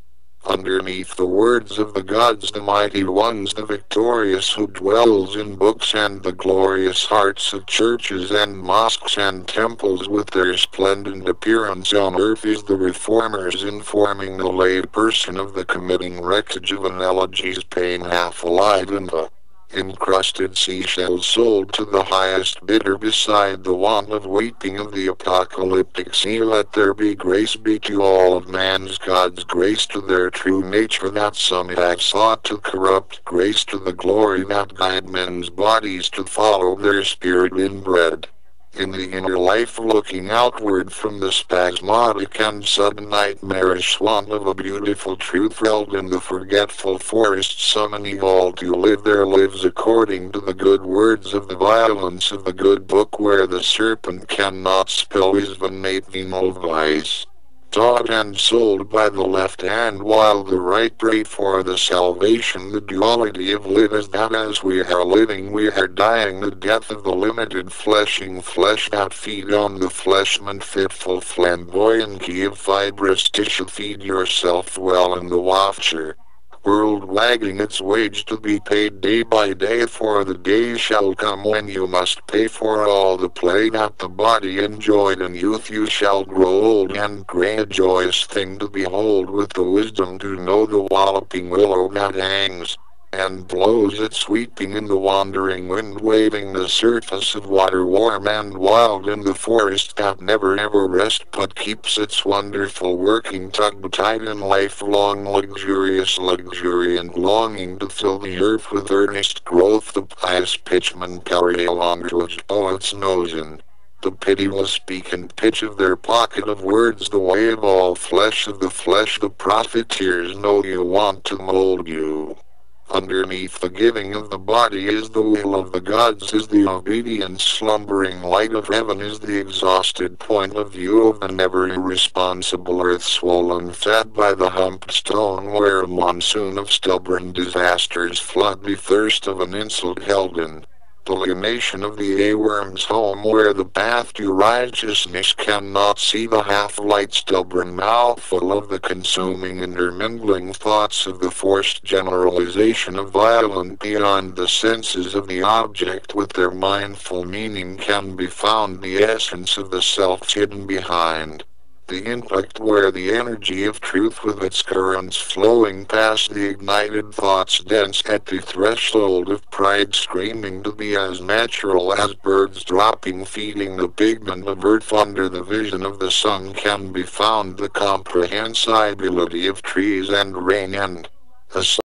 Underneath the words of the gods, the mighty ones, the victorious who dwells in books and the glorious hearts of churches and mosques and temples with their splendid appearance on earth, is the reformers informing the lay person of the committing wreckage of an elegy's pain, half alive in the encrusted seashells sold to the highest bidder beside the want of weeping of the apocalyptic sea. Let there be grace be to all of man's gods, grace to their true nature that some have sought to corrupt, grace to the glory that guide men's bodies to follow their spirit inbred. In the inner life, looking outward from the spasmodic and sudden nightmarish want of a beautiful truth held in the forgetful forest, summoning all to live their lives according to the good words of the violence of the good book, where the serpent cannot spill his venal vice. Taught and sold by the left hand while the right prayed for the salvation. The duality of live is that as we are living we are dying, the death of the limited fleshing flesh that feed on the fleshman fitful flamboyancy of fibrous tissue. Feed yourself well in the watcher world, wagging its wage to be paid day by day, for the day shall come when you must pay for all the play that the body enjoyed in youth. You shall grow old and gray, a joyous thing to behold, with the wisdom to know the walloping willow that hangs and blows it sweeping in the wandering wind, waving the surface of water warm and wild in the forest that never ever rests but keeps its wonderful working tug tight in lifelong luxurious luxuriant longing to fill the earth with earnest growth. The pious pitchman carry along to its poet's nose in the pitiless beak and pitch of their pocket of words the way of all flesh of the flesh. The profiteers know you want to mold you. Underneath the giving of the body is the will of the gods, is the obedient slumbering light of heaven, is the exhausted point of view of the never irresponsible earth, swollen fed by the humped stone, where a monsoon of stubborn disasters flood the thirst of an insult held in the lunation of the A-worm's home, where the path to righteousness cannot see the half-light stubborn mouthful of the consuming intermingling thoughts of the forced generalization of violent beyond the senses of the object with their mindful meaning can be found the essence of the self hidden behind The intellect where the energy of truth with its currents flowing past the ignited thoughts dense at the threshold of pride screaming to be as natural as birds dropping feeding the pigment of earth under the vision of the sun can be found the comprehensibility of trees and rain and a